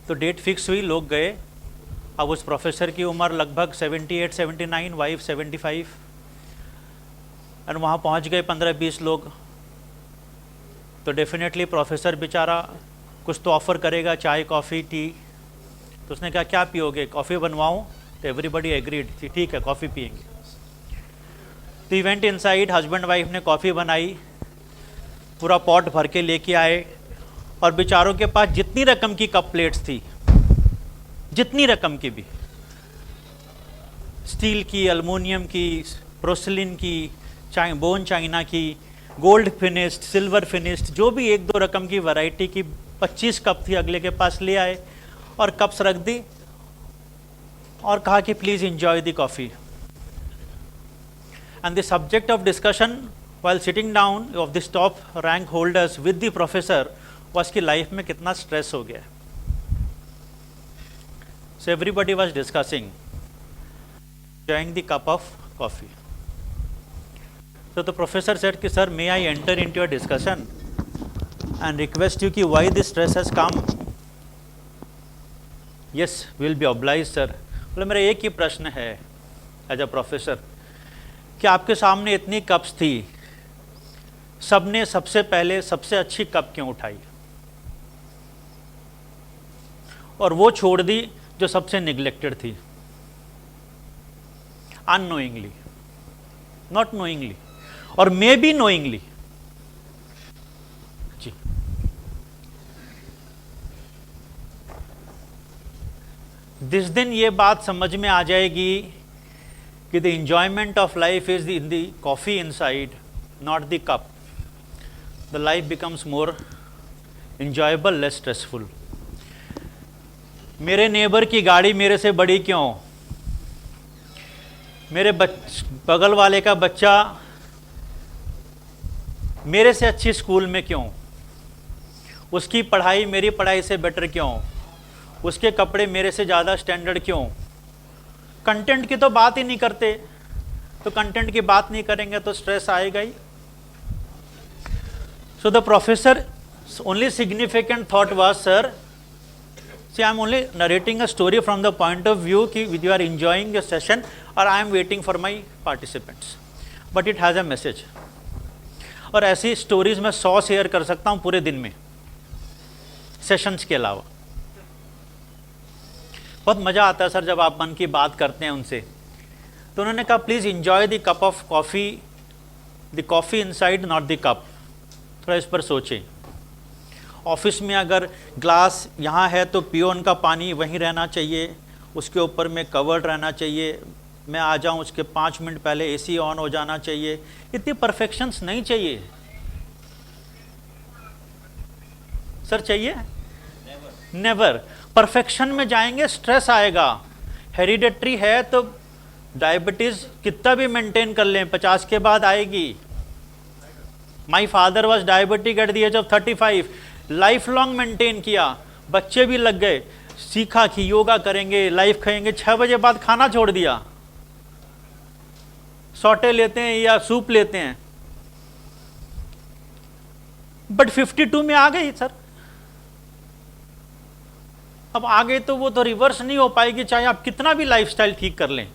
तो date fix हुई, लोग गए। अब उस प्रोफेसर की उम्र लगभग 78-79, वाइफ 75, और वहाँ पहुँच गए 15-20 लोग। तो डेफिनेटली प्रोफेसर बेचारा कुछ तो ऑफ़र करेगा, चाय कॉफ़ी टी। तो उसने कहा क्या पियोगे, कॉफ़ी बनवाऊँ? तो एवरीबडी एग्रीड, ठीक है कॉफ़ी पियेंगे। तो इवेंट इनसाइड, हस्बैंड वाइफ ने कॉफ़ी बनाई, पूरा पॉट भर के लेके आए, और बेचारों के पास जितनी रकम की कप प्लेट्स थी, जितनी रकम की भी, स्टील की, एल्युमिनियम की, पोर्सिलिन की, बोन चाइना की, गोल्ड फिनिश्ड, सिल्वर फिनिश्ड, जो भी एक दो रकम की वैरायटी की 25 कप थी, अगले के पास ले आए और कप्स रख दी और कहा कि please enjoy the coffee. And the subject of discussion while sitting down of the top rank holders with the professor was कि लाइफ में कितना स्ट्रेस हो गया। So everybody was discussing, enjoying the cup of coffee. So the professor said कि sir, may I enter into your discussion and request you कि why this stress has come? Yes, we will be obliged sir. बोले मेरा एक ही प्रश्न है as a professor कि आपके सामने इतनी कप्स थी, सबने सबसे पहले सबसे अच्छी कप क्यों उठाई और वो छोड़ दी जो सबसे निग्लेक्टेड थी? अननोइंगली, नॉट नोइंगली, और मे बी नोइंगली। जी, जिस दिन ये बात समझ में आ जाएगी कि the enjoyment of life is in the coffee inside, not the cup, the life becomes more enjoyable, less stressful. मेरे नेबर की गाड़ी मेरे से बड़ी क्यों? मेरे बगल वाले का बच्चा मेरे से अच्छी स्कूल में क्यों? उसकी पढ़ाई मेरी पढ़ाई से बेटर क्यों? उसके कपड़े मेरे से ज़्यादा स्टैंडर्ड क्यों? कंटेंट की तो बात ही नहीं करते, तो कंटेंट की बात नहीं करेंगे तो स्ट्रेस आएगा ही। So the professor's only significant thought was, sir, see, I am only narrating a story from the point of view कि you are enjoying your session or I am waiting for my participants, but it has a message. और ऐसी stories मैं 100 share कर सकता हूँ पूरे दिन में, सेशंस के अलावा। बहुत मज़ा आता है सर जब आप मन की बात करते हैं उनसे। तो उन्होंने कहा please enjoy the cup of coffee, the coffee inside, not the cup. थोड़ा इस पर सोचें। ऑफिस में अगर ग्लास यहाँ है तो पियोन का पानी वहीं रहना चाहिए, उसके ऊपर में कवर्ड रहना चाहिए। मैं आ जाऊँ उसके 5 मिनट पहले एसी ऑन हो जाना चाहिए। इतनी परफेक्शंस नहीं चाहिए सर, चाहिए? नेवर। परफेक्शन में जाएंगे स्ट्रेस आएगा। हेरिडेटरी है तो डायबिटीज़ कितना भी मेंटेन कर लें 50 के बाद आएगी। My father was diabetic at the age of 35, life long maintain किया, बच्चे भी लग गए, सीखा कि योगा करेंगे, लाइफ खाएंगे, 6 बजे बाद खाना छोड़ दिया, सौटे लेते हैं या सूप लेते हैं, बट 52 में आ गई सर। अब आ गए तो वो तो रिवर्स नहीं हो पाएगी, चाहे आप कितना भी लाइफस्टाइल ठीक कर लें।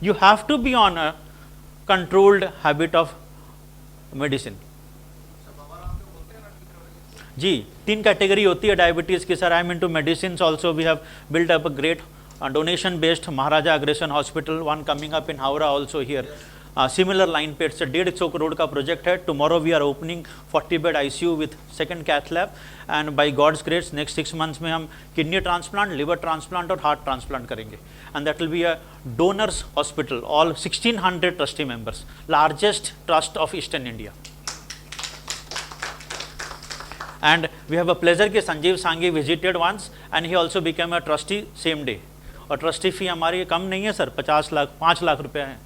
You have to be on a controlled habit of medicine. जी, 3 कैटेगरी होती है डायबिटीज़ की sir. I am into medicines also. We have build up a great donation based Maharaja Agrasen hospital, one coming up in Howrah also here. Similar line पे it's 150 crore का project है। Tomorrow we are opening 40 bed ICU with second cath lab, and by God's grace next 6 months में हम kidney transplant, liver transplant और heart transplant करेंगे। And that will be a donors hospital, all 1600 trustee members, largest trust of eastern India. And we have a pleasure कि संजीव सांगी visited once and he also became a trustee same day. और trustee फी हमारी कम नहीं है sir, 50 lakh 5 lakh रुपए है।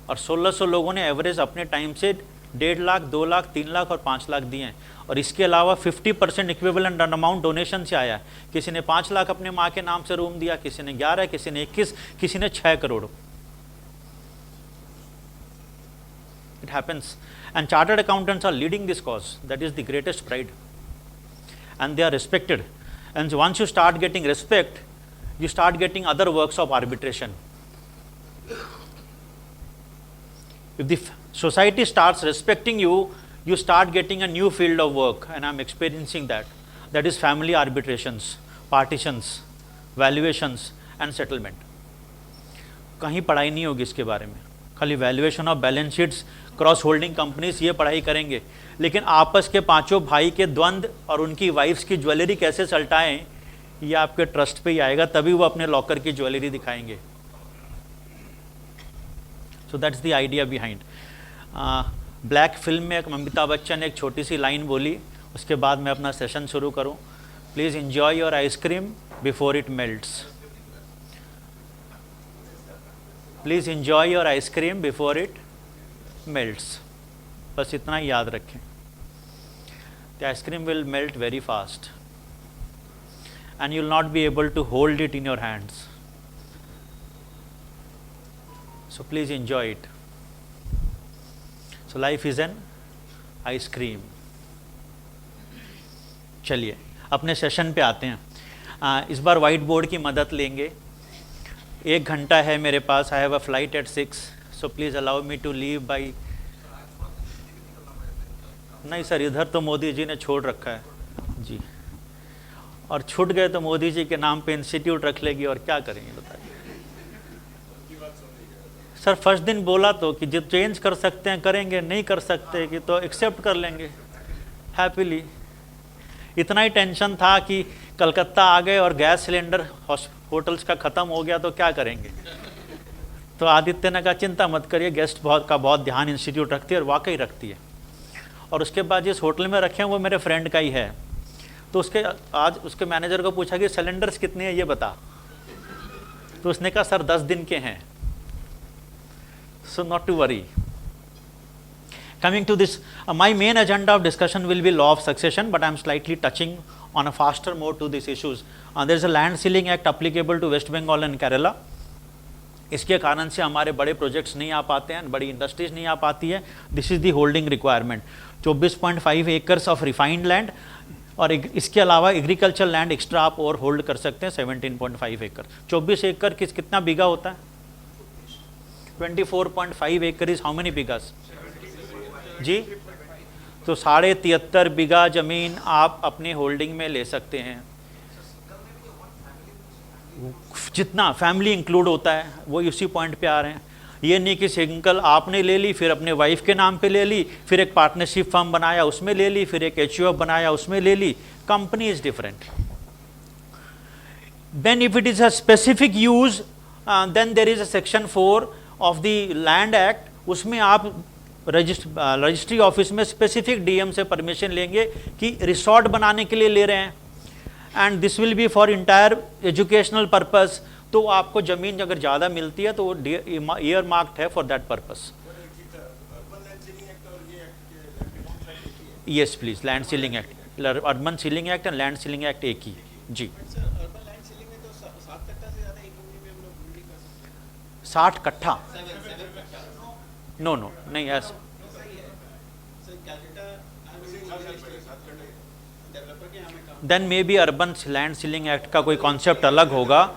और 1600 लोगों ने एवरेज अपने टाइम से 1.5 लाख, 2 लाख, 3 लाख और 5 लाख दिए हैं। और इसके अलावा 50% इक्विवेलेंट अमाउंट डोनेशन से आया है। किसी ने 5 लाख अपने माँ के नाम से रूम दिया, किसी ने 11, किसी ने 21, किसी ने 6 crore. It happens, and chartered accountants are leading this cause. That is the greatest pride, and they are respected. And once you start getting respect, you start getting other works of arbitration. If the society starts respecting you, you start getting a new field of work, and I'm experiencing that. That is family arbitrations, partitions, valuations and settlement. कहीं पढ़ाई नहीं होगी इसके बारे में, खाली valuation of balance sheets, cross holding companies, ये पढ़ाई करेंगे, लेकिन आपस के पांचों भाई के द्वंद्व और उनकी वाइफ्स की ज्वेलरी कैसे सल्टाएं, ये आपके ट्रस्ट पे ही आएगा, तभी वो अपने लॉकर की ज्वेलरी दिखाएंगे. So that's the idea behind. Black film में अमिताभ बच्चन ने एक छोटी सी लाइन बोली, उसके बाद मैं अपना सेशन शुरू करूं. Please enjoy your ice cream before it melts. Please enjoy your ice cream before it melts. बस इतना ही याद रखें. The ice cream will melt very fast and you will not be able to hold it in your hands. So please enjoy it. So life is an ice cream. चलिए अपने session पे आते हैं. इस बार वाइट बोर्ड की मदद लेंगे. 1 घंटा है मेरे पास. I have a flight at 6, so please allow me to leave by. नहीं सर, इधर तो मोदी जी ने छोड़ रखा है जी, और छूट गए तो मोदी जी के नाम पे इंस्टीट्यूट रख लेगी, और क्या करेंगे बताइए. सर फर्स्ट दिन बोला तो कि जो चेंज कर सकते हैं करेंगे, नहीं कर सकते कि तो एक्सेप्ट कर लेंगे हैप्पीली. इतना ही टेंशन था कि कलकत्ता आ गए और गैस सिलेंडर होटल्स का ख़त्म हो गया तो क्या करेंगे. तो आदित्य ने कहा चिंता मत करिए, गेस्ट बहुत ध्यान इंस्टीट्यूट रखती है, और वाकई रखती है. और उसके बाद जिस होटल में रखे हैं वो मेरे फ्रेंड का ही है. तो आज उसके मैनेजर को पूछा कि सिलेंडर्स कितने हैं ये बता. तो उसने कहा सर 10 दिन के हैं. So not to worry. Coming to this, my main agenda of discussion will be law of succession, but I am slightly touching on a faster mode to this issues. There is a land ceiling act applicable to West Bengal and Kerala. इसके कारण से हमारे बड़े projects नहीं आ पाते हैं, बड़ी industries नहीं आ पाती है. This is the holding requirement. 24.5 acres of refined land, और इसके अलावा एग्रीकल्चर लैंड एक्स्ट्रा आप और होल्ड कर सकते हैं 17.5 एकड़. 24 एकड़ कितना बीघा होता है? 24.5 एकड़ इज हाउ मेनी बीघास जी? तो 73.5 बीघा जमीन आप अपने होल्डिंग में ले सकते हैं. जितना फैमिली इंक्लूड होता है वो इसी पॉइंट पे आ रहे हैं. ये नहीं कि सिंगल आपने ले ली, फिर अपने वाइफ के नाम पे ले ली, फिर एक पार्टनरशिप फर्म बनाया उसमें ले ली, फिर एक HUF बनाया उसमें ले ली. Company is different. Then if it is a specific use, then there is a section 4 of the land act. उसमें आप रजिस्ट्री ऑफिस में स्पेसिफिक DM से परमिशन लेंगे कि रिसोर्ट बनाने के लिए ले रहे हैं, and this will be for entire educational purpose. तो आपको जमीन अगर ज़्यादा मिलती है तो वो ईयर मार्क्ड है for that purpose. Yes please, land ceiling act, urban ceiling act and land ceiling act एक ही है जी. 60 कट्ठा? नो नहीं ऐसा. Then may be urban land ceiling act का कोई कॉन्सेप्ट अलग होगा.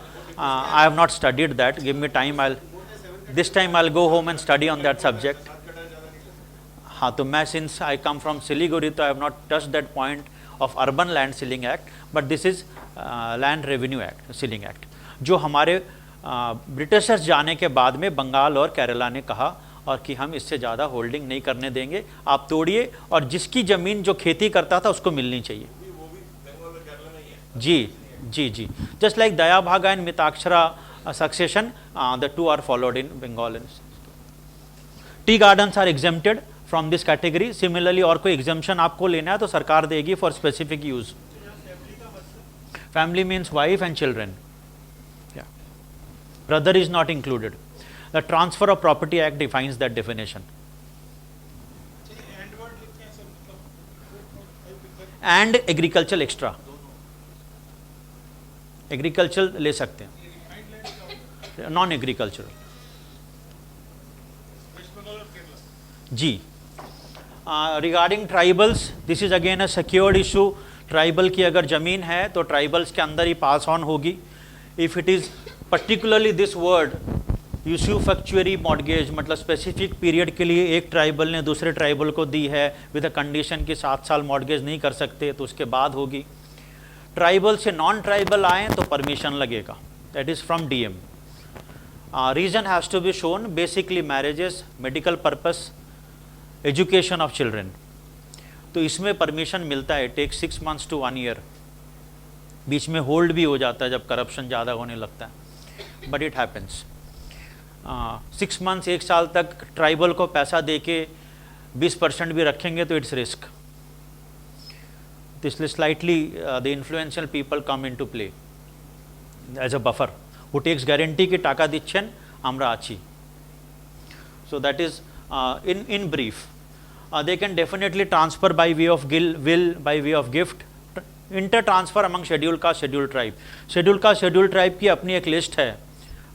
I have not studied that. Give me time. This time I'll go home and study on that subject. हाँ, तो मैं since I come from Siliguri, तो I have not touched that point of urban land ceiling act, but this is land revenue act, ceiling act, जो हमारे Britishers जाने के बाद में बंगाल और केरला ने कहा और कि हम इससे ज़्यादा होल्डिंग नहीं करने देंगे, आप तोड़िए, और जिसकी ज़मीन जो खेती करता था उसको मिलनी चाहिए. जी जी जी. Just like Daya Bhaga and Mitakshara succession, the two are followed in Bengal. Tea gardens are exempted from this category. Similarly, और कोई exemption आपको लेना है तो सरकार देगी for specific use. Family means wife and children. Yeah. Brother is not included. The Transfer of Property Act defines that definition. And agricultural extra. Agriculture ले सकते हैं, नॉन एग्रीकल्चरल जी. Regarding tribals, this is again a secured issue. Tribal की अगर ज़मीन है तो tribals के अंदर ही पास ऑन होगी। If it is particularly this word usufructuary mortgage, मतलब स्पेसिफिक पीरियड के लिए एक ट्राइबल ने दूसरे ट्राइबल को दी है विद अ कंडीशन कि 7 साल मॉर्गेज नहीं कर सकते, तो उसके बाद होगी। ट्राइबल से नॉन ट्राइबल आए तो परमिशन लगेगा, that is from DM. Reason has to be shown, basically marriages, medical purpose, education of children. तो इसमें परमिशन मिलता है, टेक 6 months to 1 year। बीच में होल्ड भी हो जाता है जब करप्शन ज़्यादा होने लगता है, बट इट हैपन्स। 6 months 1 साल तक ट्राइबल को पैसा दे के 20% भी रखेंगे तो इट्स रिस्क। इसलिए slightly the influential people come in to play as a buffer, who takes guarantee कि टाका दिच्छेन आमरा आछि। So that is in brief. They can definitely transfer by way of will, by way of gift, inter-transfer among scheduled caste, scheduled tribe. scheduled caste, scheduled tribe की अपनी एक list है।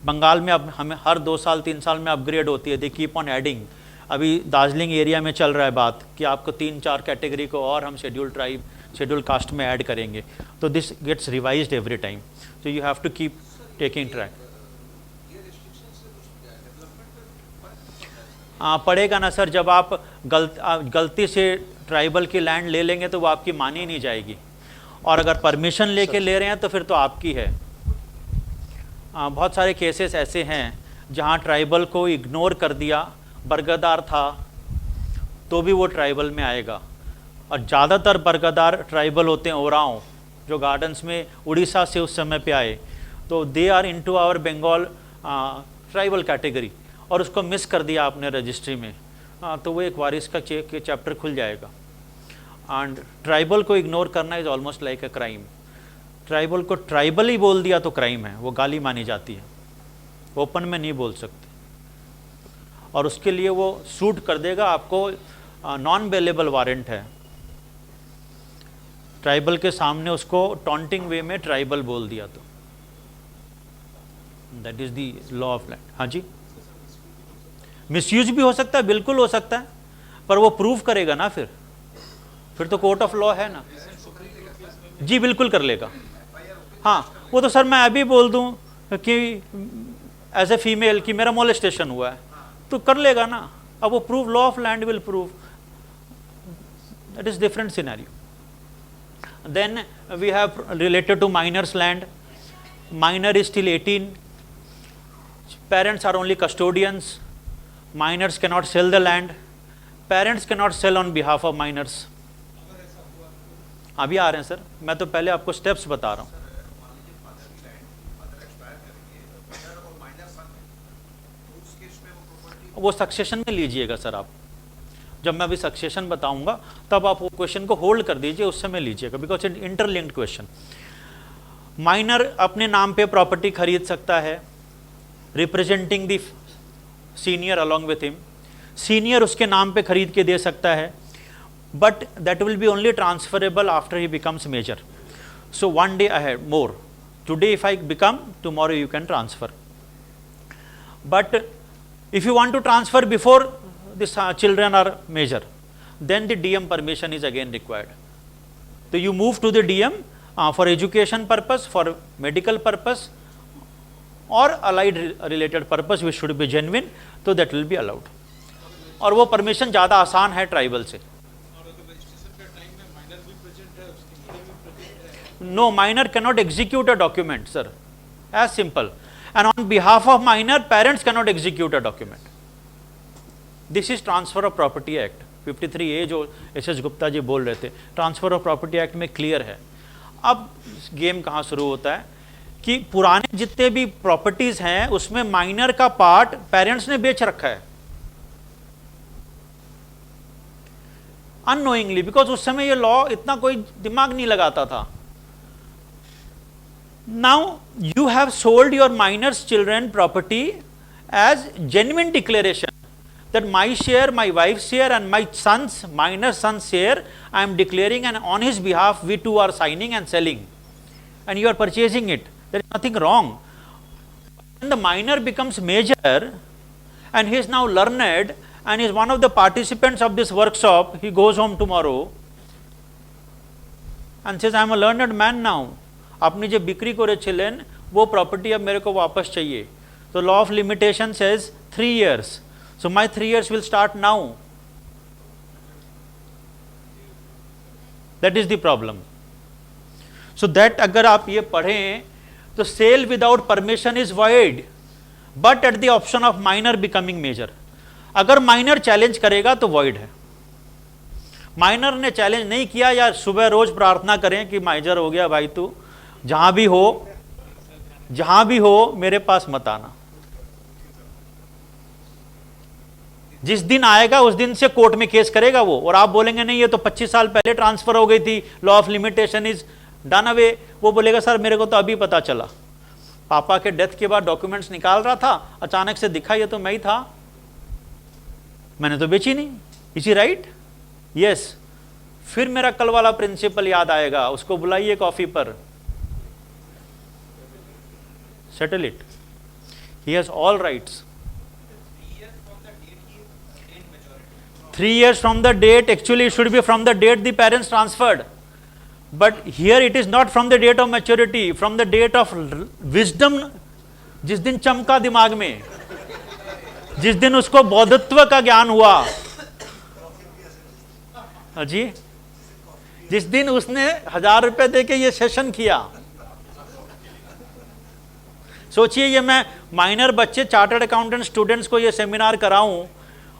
बंगाल में अब हमें हर 2 साल 3 साल में अपग्रेड होती है, दे कीप ऑन एडिंग। अभी दार्जिलिंग एरिया में चल रहा है बात कि आपको 3-4 कैटेगरी को और हम शेड्यूल्ड ट्राइब, शेड्यूल्ड कास्ट में ऐड करेंगे, तो this gets revised every time, so you have to keep taking track. पड़ेगा ना सर, जब आप गलती से ट्राइबल की लैंड ले लेंगे तो वो आपकी मानी नहीं जाएगी, और अगर परमिशन लेके ले रहे हैं तो फिर तो आपकी है। बहुत सारे केसेस ऐसे हैं जहां ट्राइबल को इग्नोर कर दिया, बरगदार था तो भी वो ट्राइबल में आएगा, और ज़्यादातर बरगदार ट्राइबल होते हैं ओराव, जो गार्डन्स में उड़ीसा से उस समय पे आए, तो they are into our Bengal tribal category, और उसको मिस कर दिया आपने रजिस्ट्री में, तो वो एक वारिस का चैप्टर खुल जाएगा। एंड ट्राइबल को इग्नोर करना is almost like a crime. Tribal को ट्राइबल ही बोल दिया तो क्राइम है, वो गाली मानी जाती है, ओपन में नहीं बोल सकते, और उसके लिए वो सूट कर देगा आपको, नॉन बेलेबल वारंट है। ट्राइबल के सामने उसको टॉन्टिंग वे में ट्राइबल बोल दिया तो that is the law of land. हाँ जी, मिसयूज भी हो सकता है, बिल्कुल हो सकता है, पर वो प्रूव करेगा ना, फिर तो कोर्ट ऑफ लॉ है ना। जी बिल्कुल कर लेगा। हाँ, वो तो सर मैं अभी बोल दूं कि एज ए फीमेल कि मेरा मोलेस्टेशन हुआ है तो कर लेगा ना, अब वो prove, law of land will prove, that is different scenario. Then we have related to minors land, minor is still 18, parents are only custodians, minors cannot sell the land, parents cannot sell on behalf of minors। अभी आ रहे हैं sir, मैं तो पहले आपको steps बता रहा हूँ। वो सक्सेशन में लीजिएगा सर आप, जब मैं अभी सक्सेशन बताऊंगा तब आप वो क्वेश्चन को होल्ड कर दीजिए, उस समय लीजिएगा, because it interlinked question. Minor अपने नाम पे प्रॉपर्टी खरीद सकता है, representing the senior along with him, senior उसके नाम पे खरीद के दे सकता है, but that will be only transferable after he becomes major. So 1 day ahead more, today if I become, tomorrow you can transfer, but if you want to transfer before this children are major, then the DM permission is again required, so you move to the DM for education purpose, for medical purpose और allied related purpose which should be genuine, तो that will be allowed, और वो permission ज़्यादा आसान है tribal से। No, minor cannot execute a document sir, as simple, and on behalf of minor parents cannot execute a document. This is transfer of property act 53A जो SS Gupta ji बोल रहे थे, ट्रांसफर ऑफ प्रॉपर्टी एक्ट में clear है। अब game कहाँ शुरू होता है कि पुराने जितने भी प्रॉपर्टीज हैं उसमें माइनर का पार्ट पेरेंट्स ने बेच रखा है अननोइंगली, बिकॉज उस समय ये लॉ इतना कोई दिमाग नहीं लगाता था। Now you have sold your minors children property as genuine declaration that my share, my wife's share and my son's, minor son's share, I am declaring, and on his behalf we two are signing and selling, and you are purchasing it. There is nothing wrong. When the minor becomes major and he is now learned and is one of the participants of this workshop, he goes home tomorrow and says, I am a learned man now. আপनी जो बिक्री करेছিলেন वो property अब मेरे को वापस चाहिए. तो law of limitation says 3 years. So my 3 years will start now. That is the problem. So that अगर आप ये पढ़ें तो sale without permission is void, but at the option of minor becoming major. अगर माइनर चैलेंज करेगा तो void है. Minor ने चैलेंज नहीं किया, या सुबह रोज प्रार्थना करें कि मेजर हो गया भाई, तू जहां भी हो मेरे पास मत आना. जिस दिन आएगा उस दिन से कोर्ट में केस करेगा वो, और आप बोलेंगे नहीं ये तो 25 साल पहले ट्रांसफर हो गई थी, law of limitation is done away. वो बोलेगा सर मेरे को तो अभी पता चला, पापा के डेथ के बाद डॉक्यूमेंट्स निकाल रहा था, अचानक से दिखा ये तो मैं ही था, मैंने तो बेची नहीं. Is he right? यस. फिर मेरा कल वाला प्रिंसिपल याद आएगा, उसको बुलाइए कॉफी पर, settle it. He has all rights. 3 years from the date, actually it should be from the date the parents transferred, but here it is not from the date of maturity, from the date of wisdom. जिस दिन चमका दिमाग में, जिस दिन उसको बौद्धत्व का ज्ञान हुआ, जी, जिस दिन उसने 1000 रुपए देके ये सेशन किया. सोचिए ये मैं माइनर बच्चे चार्टर्ड अकाउंटेंट स्टूडेंट्स को ये सेमिनार कराऊं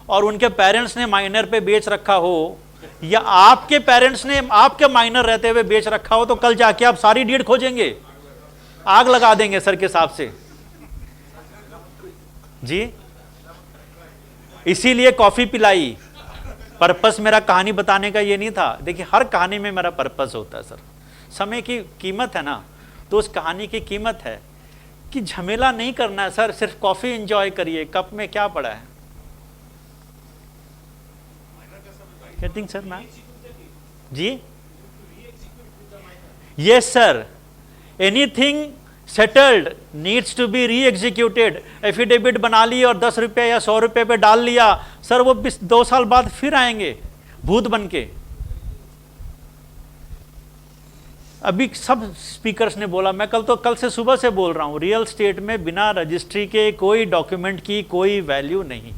और उनके पेरेंट्स ने माइनर पे बेच रखा हो, या आपके पेरेंट्स ने आपके माइनर रहते हुए बेच रखा हो, तो कल जाके आप सारी डीड खोजेंगे, आग लगा देंगे सर के हिसाब से. जी, इसीलिए कॉफी पिलाई. पर्पस मेरा कहानी बताने का ये नहीं था. देखिए हर कहानी में मेरा पर्पस होता है सर. समय की कीमत है ना, तो उस कहानी की कीमत है कि झमेला नहीं करना है सर, सिर्फ कॉफी एंजॉय करिए. कप में क्या पड़ा है? Getting sir मैम जी? Yes sir. Anything settled needs to be re-executed. Affidavit बना ली और 10 रुपये या 100 रुपये पे डाल लिया, सर वो 2 साल बाद फिर आएंगे भूत बन के. अभी सब स्पीकर्स ने बोला, मैं कल से सुबह से बोल रहा हूं, रियल स्टेट में बिना रजिस्ट्री के कोई डॉक्यूमेंट की कोई वैल्यू नहीं.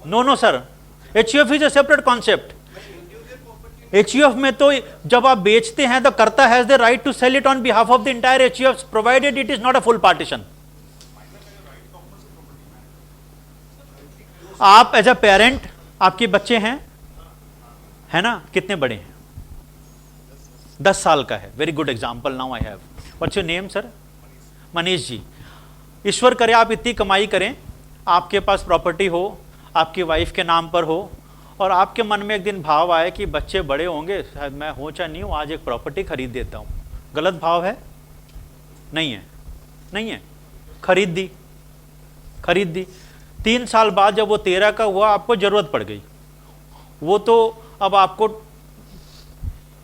No sir, HUF is a separate concept. HUF में तो जब आप बेचते हैं तो karta has the right to sell it on behalf of the entire HUF provided it is not a full partition. आप एज अ पेरेंट, आपके बच्चे हैं, है ना, कितने बड़े हैं? 10 साल का है. Very good example. Now I have. What's your name sir? Manish ji. ईश्वर करे आप इतनी कमाई करें, आपके पास प्रॉपर्टी हो, आपकी वाइफ के नाम पर हो, और आपके मन में एक दिन भाव आए कि बच्चे बड़े होंगे, शायद मैं हो चाहे नहीं हूँ, आज एक प्रॉपर्टी खरीद देता हूँ. गलत भाव है? नहीं है, नहीं है. खरीद दी. 3 साल बाद जब वो 13 का हुआ, आपको जरूरत पड़ गई, वो तो अब आपको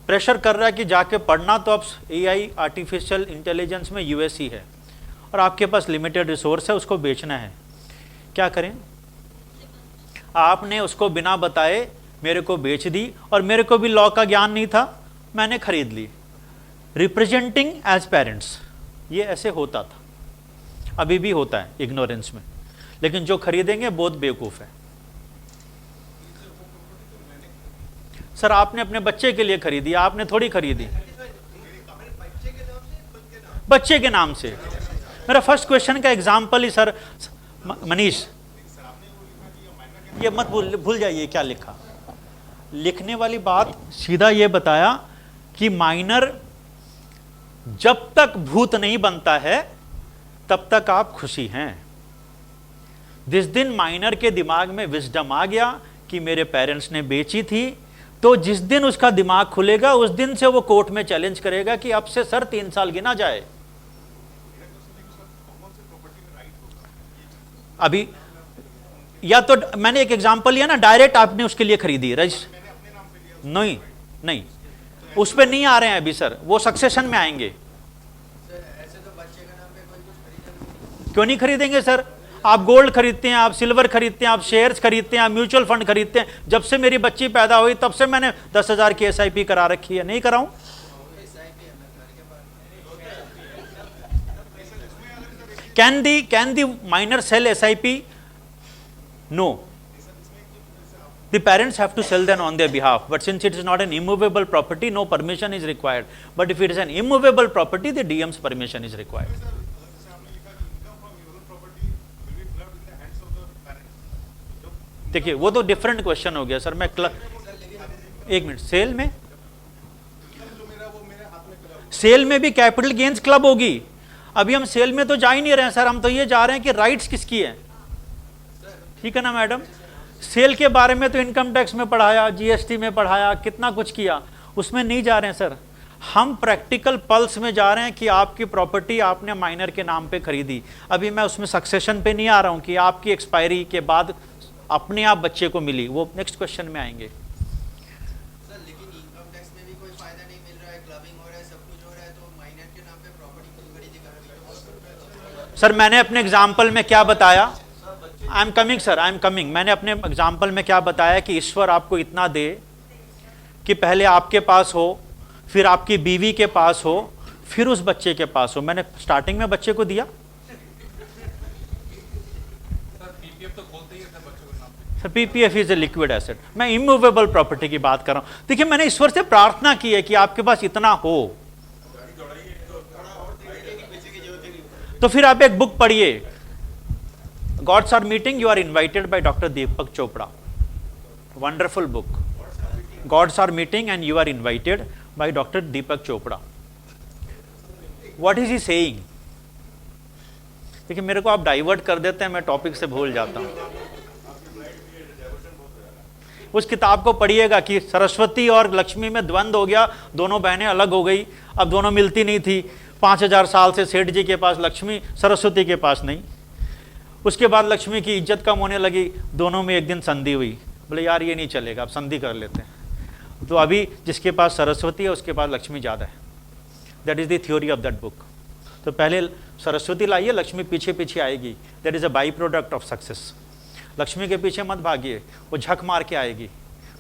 प्रेशर कर रहा है कि जाके पढ़ना, तो अब AI आर्टिफिशियल इंटेलिजेंस में USC है और आपके पास लिमिटेड रिसोर्स है, उसको बेचना है. क्या करें? आपने उसको बिना बताए मेरे को बेच दी, और मेरे को भी लॉ का ज्ञान नहीं था, मैंने खरीद ली. रिप्रेजेंटिंग एज पेरेंट्स, ये ऐसे होता था, अभी भी होता है इग्नोरेंस में. लेकिन जो खरीदेंगे बहुत बेवकूफ है. सर आपने अपने बच्चे के लिए खरीदी, आपने थोड़ी खरीदी. बच्चे के नाम से. मेरा फर्स्ट क्वेश्चन का एग्जाम्पल ही सर, मनीष ये मत भूल जाइए क्या लिखा. लिखने वाली बात सीधा ये बताया कि माइनर जब तक भूत नहीं बनता है तब तक आप खुशी हैं. जिस दिन माइनर के दिमाग में विजडम आ गया कि मेरे पेरेंट्स ने बेची थी, तो जिस दिन उसका दिमाग खुलेगा उस दिन से वो कोर्ट में चैलेंज करेगा कि अब से सर 3 साल गिना जाए. अभी या तो मैंने एक एग्जांपल लिया ना, डायरेक्ट आपने उसके लिए खरीदी नहीं, उस पर नहीं आ रहे हैं अभी सर, वो सक्सेशन में आएंगे. क्यों नहीं खरीदेंगे सर? आप गोल्ड खरीदते हैं, आप सिल्वर खरीदते हैं, आप शेयर्स खरीदते हैं, आप म्यूचुअल फंड खरीदते हैं। जब से मेरी बच्ची पैदा हुई तब से मैंने 10,000 की SIP करा रखी है, नहीं कराऊं? Can the minor sell SIP? No. The parents have to sell them on their behalf, but since it is not an immovable property, no permission is required. But if it is an immovable property, the DM's permission is required. देखिए वो तो different question हो गया sir. मैं एक minute, cell में भी capital gains club होगी। अभी हम सेल में तो जा ही नहीं रहे हैं सर, हम तो ये जा रहे हैं कि राइट्स किसकी है। ठीक है ना मैडम? सेल के बारे में तो इनकम टैक्स में पढ़ाया, GST में पढ़ाया, कितना कुछ किया, उसमें नहीं जा रहे हैं सर। हम प्रैक्टिकल पल्स में जा रहे हैं कि आपकी प्रॉपर्टी आपने माइनर के नाम पे खरीदी। अभी मैं उसमें सक्सेशन पे नहीं आ रहा हूं कि आपकी एक्सपायरी के बाद अपने आप बच्चे को मिली, वो नेक्स्ट क्वेश्चन में आएंगे। सर लेकिन इनकम टैक्स में भी कोई फायदा नहीं मिल रहा है, क्लबिंग हो रहा है, सब कुछ हो रहा है, तो माइनर के नाम पे प्रॉपर्टी खुद खरीदी कर। सर मैंने अपने एग्जाम्पल में क्या बताया? I am coming sir, I am coming. मैंने अपने एग्जाम्पल में क्या बताया कि ईश्वर आपको इतना दे कि पहले आपके पास हो, फिर आपकी बीवी के पास हो, फिर उस बच्चे के पास हो। मैंने स्टार्टिंग में बच्चे को दिया sir. PPF is a liquid asset. मैं इमूवेबल प्रॉपर्टी की बात कर रहा हूं। देखिए मैंने ईश्वर से प्रार्थना की है कि आपके पास इतना हो, तो फिर आप एक बुक पढ़िए, Gods are meeting, you are invited by doctor Deepak Chopra. Wonderful book, Gods are meeting and you are invited by doctor Deepak Chopra. What is he saying? देखिए मेरे को आप डाइवर्ट कर देते हैं, मैं टॉपिक से भूल जाता हूं। उस किताब को पढ़िएगा कि सरस्वती और लक्ष्मी में द्वंद हो गया, दोनों बहनें अलग हो गई, अब दोनों मिलती नहीं थी। 5000 साल से सेठ जी के पास लक्ष्मी, सरस्वती के पास नहीं। उसके बाद लक्ष्मी की इज्जत कम होने लगी, दोनों में एक दिन संधि हुई। बोले यार ये नहीं चलेगा, अब संधि कर लेते हैं। तो अभी जिसके पास सरस्वती है उसके पास लक्ष्मी ज़्यादा है। That is the theory of that book. तो पहले सरस्वती लाइए, लक्ष्मी पीछे पीछे आएगी। That is a by product of success. Lakshmi के पीछे मत भागिए, वो झक मार के आएगी,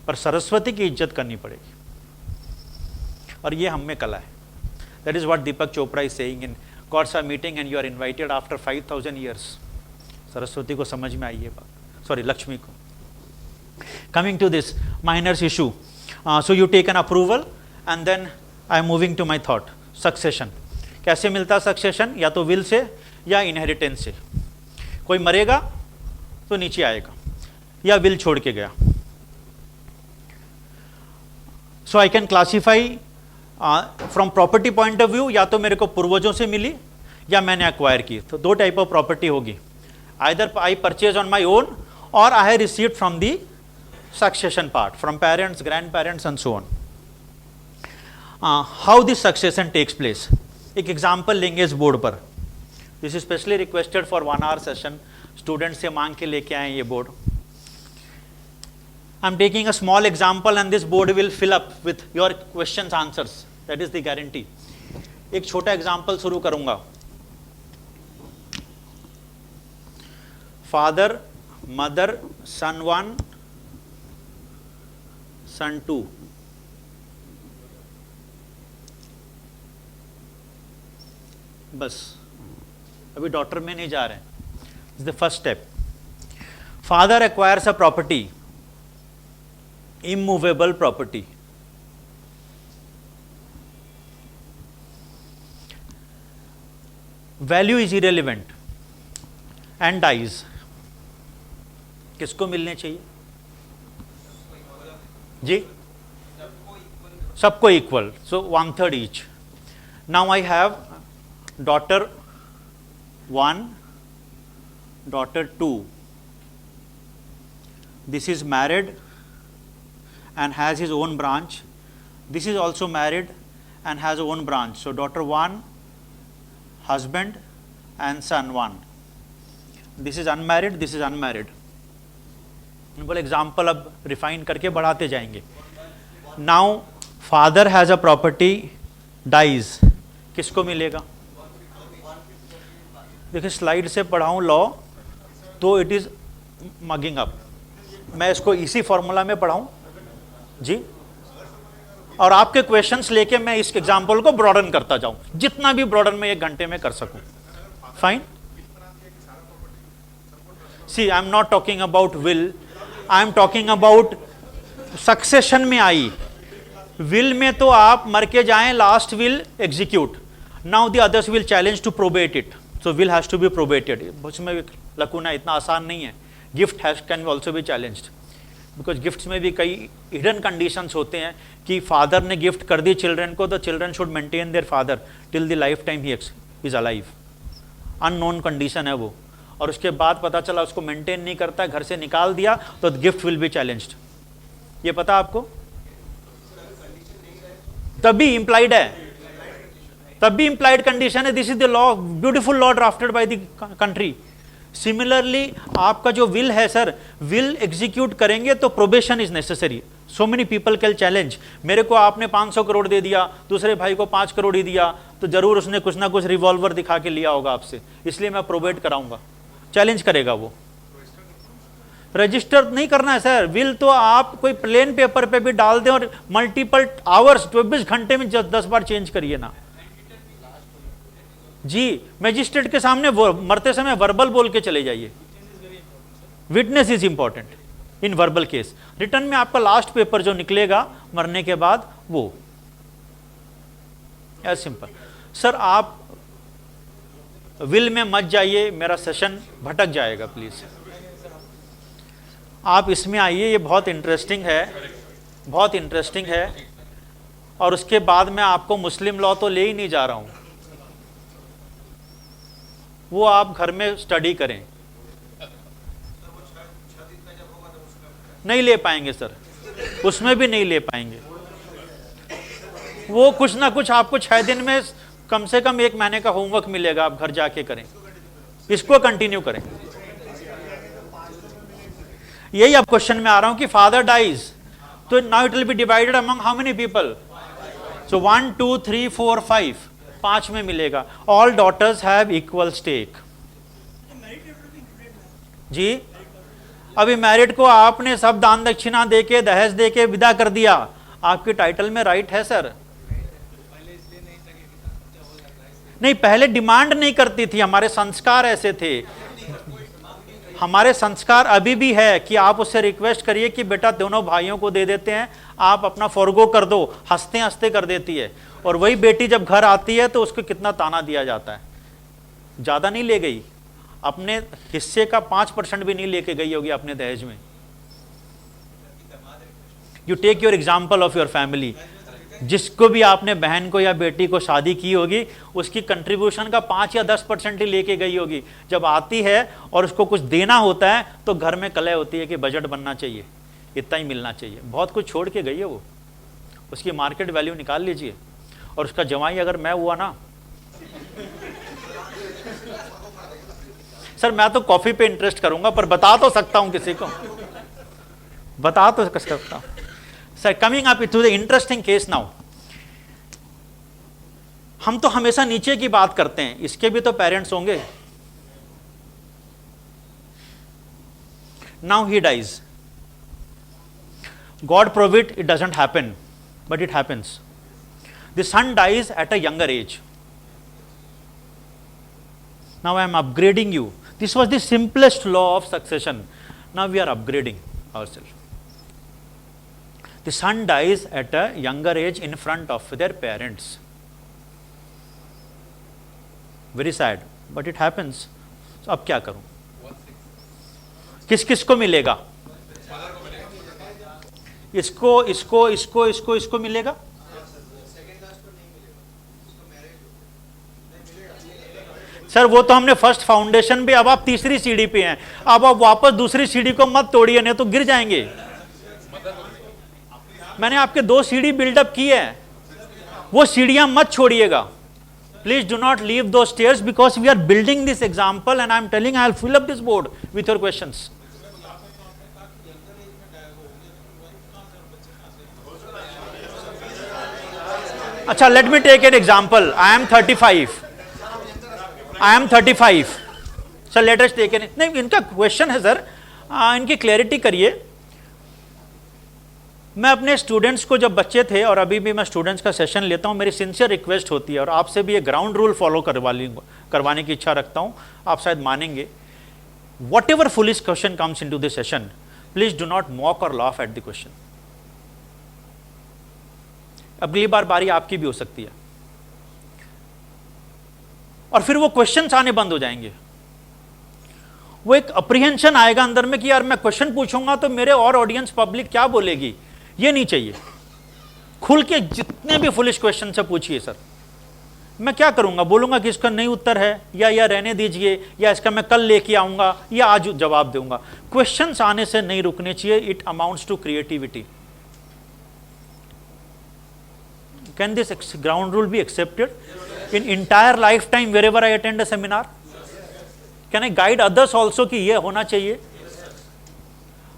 पर सरस्वती की इज्जत करनी पड़ेगी। और ये हम में कला है। That is what Deepak Chopra is saying in Gods are meeting and you are invited after 5000 years. Saraswati को समझ में आई ये बात, सॉरी लक्ष्मी को। Coming to this minors issue, so you take an approval and then I am moving to my thought. Succession कैसे मिलता? Succession या तो विल से या इनहेरिटेंस से। कोई मरेगा तो नीचे आएगा, या विल छोड़ के गया। So I can classify from property point of view, या तो मेरे को पूर्वजों से मिली या मैंने एक्वायर की। तो दो टाइप ऑफ प्रॉपर्टी होगी, either I purchase on my own और I have received from the succession part, from parents, grand parents and so on. How this succession takes place, एक एग्जाम्पल लेंगे इस बोर्ड पर। This is specially requested for 1 hour session, student से मांग के लेके आए ये board. I am taking a small example and this board will fill up with your questions answers, that is the guarantee. एक छोटा एग्जाम्पल शुरू करूंगा। फादर, मदर, सन 1, सन 2। बस अभी डॉटर में नहीं जा रहे हैं। This is the first step. Father acquires a property, immovable property. Value is irrelevant and dies. किसको मिलने चाहिए जी? सबको equal, so 1/3 each. Now I have daughter 1, daughter 2. This is married and has his own branch. This is also married and has own branch. So daughter 1, husband and son 1. This is unmarried, this is unmarried. बोले example अब refine करके बढ़ाते जाएंगे। Now father has a property, dies, किसको मिलेगा? देखिए slide से पढ़ाऊँ लॉ तो इट इज़ मगिंग अप। मैं इसको इसी फॉर्मूला में पढ़ाऊँ जी, और आपके क्वेश्चंस लेके मैं इस एग्जाम्पल को ब्रॉडन करता जाऊं, जितना भी ब्रॉडन में 1 घंटे में कर सकूं। Fine. See I am not talking about will, I am talking about succession में आई। विल में तो आप मर के जाएं, last will execute, now the others will challenge to probate it, so will has to be probated. उसमें lacuna इतना आसान नहीं है। Gift has can also be challenged, because gifts में भी कई हिडन कंडीशंस होते हैं कि फादर ने गिफ्ट कर दी चिल्ड्रन को, तो children should maintain their father till the life time he is alive. Unknown condition है वो, और उसके बाद पता चला उसको मेंटेन नहीं करता, घर से निकाल दिया, तो गिफ्ट विल बी चैलेंज्ड। ये पता आपको? तभी इंप्लाइड है, तभी इंप्लाइड कंडीशन है। This is the law, beautiful law drafted by the country. Similarly आपका जो विल है सर, विल एग्जीक्यूट करेंगे तो probation is necessary. So many people can challenge, मेरे को आपने 500 करोड़ दे दिया, दूसरे भाई को 5 करोड़ ही दिया, तो जरूर उसने कुछ ना कुछ रिवॉल्वर दिखा के लिया होगा आपसे, इसलिए मैं प्रोबेट कराऊंगा। चैलेंज करेगा वो। रजिस्टर नहीं करना है सर, विल तो आप कोई प्लेन पेपर पे भी डाल दें और मल्टीपल आवर्स 24 घंटे में 10 बार चेंज करिए ना जी। मैजिस्ट्रेट के सामने मरते समय वर्बल बोल के चले जाइए। Witness is important in verbal case. Return में आपका लास्ट पेपर जो निकलेगा मरने के बाद, वो एज सिंपल। सर आप विल में मत जाइए, मेरा सेशन भटक जाएगा प्लीज। आप इसमें आइए, ये बहुत इंटरेस्टिंग है, बहुत इंटरेस्टिंग है। और उसके बाद मैं आपको मुस्लिम लॉ तो ले ही नहीं जा रहा हूं, वो आप घर में स्टडी करें। नहीं ले पाएंगे सर, उसमें भी नहीं ले पाएंगे। वो कुछ ना कुछ आपको 6 दिन में कम से कम 1 महीने का होमवर्क मिलेगा, आप घर जाके करें, इसको कंटिन्यू करें। यही अब क्वेश्चन में आ रहा हूं कि फादर डाइज, तो now it will be divided among how many people? So 1 2 3 4 5, 5 में मिलेगा। All daughters have equal stake जी। अभी मैरिड को आपने सब दान दक्षिणा देके, दहेज देके विदा कर दिया, आपके टाइटल में राइट है सर। नहीं, पहले डिमांड नहीं करती थी, हमारे संस्कार ऐसे थे। हमारे संस्कार अभी भी है कि आप उससे रिक्वेस्ट करिए कि बेटा दोनों भाइयों को दे देते हैं, आप अपना फॉरगो कर दो, हंसते हंसते कर देती है। और वही बेटी जब घर आती है तो उसको कितना ताना दिया जाता है। ज्यादा नहीं ले गई, अपने हिस्से का 5% भी नहीं लेके गई होगी अपने दहेज में। You take your example of your family. जिसको भी आपने बहन को या बेटी को शादी की होगी, उसकी कंट्रीब्यूशन का 5 या 10% ही लेके गई होगी। जब आती है और उसको कुछ देना होता है तो घर में कलह होती है कि बजट बनना चाहिए, इतना ही मिलना चाहिए। बहुत कुछ छोड़ के गई है वो, उसकी मार्केट वैल्यू निकाल लीजिए। और उसका जवाई अगर मैं हुआ ना, सर मैं तो कॉफी पे इंटरेस्ट करूंगा, पर बता तो सकता हूं किसी को, बता तो सकता हूं। Sir coming up to the interesting case now, हम तो हमेशा नीचे की बात करते हैं, इसके भी तो पेरेंट्स होंगे। Now he dies, God provide, it doesn't happen, but it happens. The son dies at a younger age. Now I am upgrading you. This was the simplest law of succession. Now we are upgrading ourselves. The son dies at a younger age in front of their parents. Very sad, but it happens. So अब क्या करूं? किस किस को मिलेगा? इसको इसको इसको इसको इसको मिलेगा? सर वो तो हमने फर्स्ट फाउंडेशन पे, अब आप तीसरी सीढ़ी पे हैं, अब आप वापस दूसरी सीढ़ी को मत तोड़िए, नहीं तो गिर जाएंगे। मैंने आपके 2 सीढ़ी बिल्डअप की है, वो सीढ़ियां मत छोड़िएगा। Please do not leave the stairs, because we are building this example and I am telling I will fill up this board with your questions. अच्छा, let me take an example. I am 35, I am 35 sir, let us take an, नहीं इनका question है sir, इनकी clarity करिए। मैं अपने students को, जब बच्चे थे और अभी भी मैं स्टूडेंट्स का सेशन लेता हूं, मेरी सिंसियर रिक्वेस्ट होती है और आपसे भी ये ग्राउंड रूल फॉलो करवाने की इच्छा रखता हूं, आप शायद मानेंगे। Whatever foolish question comes into this session, please do not mock और लाफ एट द क्वेश्चन। अगली बार बारी आपकी भी हो सकती है और फिर वो क्वेश्चंस आने बंद हो जाएंगे। वो एक अप्रीहेंशन आएगा अंदर में कि यार मैं क्वेश्चन पूछूंगा तो मेरे और ऑडियंस पब्लिक क्या बोलेगी, ये नहीं चाहिए। खुल के जितने भी फुलिश क्वेश्चन से पूछिए सर, मैं क्या करूंगा, बोलूंगा कि इसका नहीं उत्तर है या रहने दीजिए, या इसका मैं कल लेके आऊंगा या आज जवाब दूंगा। क्वेश्चंस आने से नहीं रुकने चाहिए, it amounts to creativity. Can this ground rule be accepted in entire lifetime wherever I attend a seminar? Can I guide others also कि ये होना चाहिए?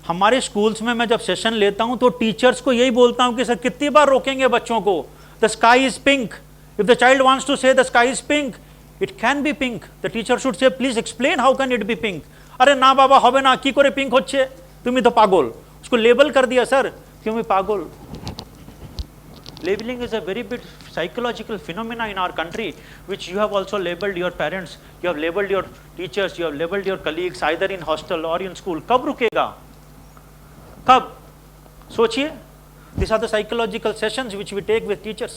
हमारे स्कूल्स में मैं जब सेशन लेता हूं तो टीचर्स को यही बोलता हूं कि सर कितनी बार रोकेंगे बच्चों को, the sky is pink, if the child wants to say the sky is pink, it can be pink, the teacher should say please explain how can it be pink. अरे ना बाबा হবে না, কি করে পিঙ্ক হচ্ছে, তুমি তো পাগল। उसको लेबल कर दिया सर, क्यों मैं पागल। Labeling is a very big psychological phenomena in our country, which you have also labeled your parents, you have labeled your teachers, you have labeled your colleagues, either in hostel or in school. कब रुकेगा, कब? सोचिए। These are the psychological sessions which we take with teachers.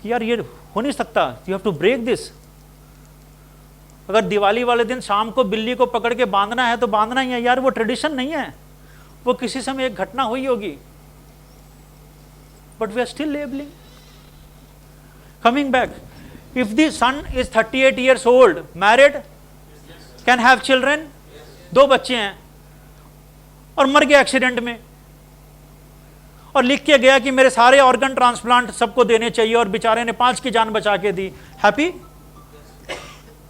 कि यार ये हो नहीं सकता, you have to break this. अगर दिवाली वाले दिन शाम को बिल्ली को पकड़ के बांधना है तो बांधना ही है यार, वो ट्रेडिशन नहीं है, वो किसी समय एक घटना हुई होगी। But we are still labeling. Coming back, if the son is 38 years old, married, can have children, दो बच्चे हैं और मर गया एक्सीडेंट में, और लिख के गया कि मेरे सारे ऑर्गन ट्रांसप्लांट सबको देने चाहिए, और बेचारे ने 5 की जान बचा के दी। हैप्पी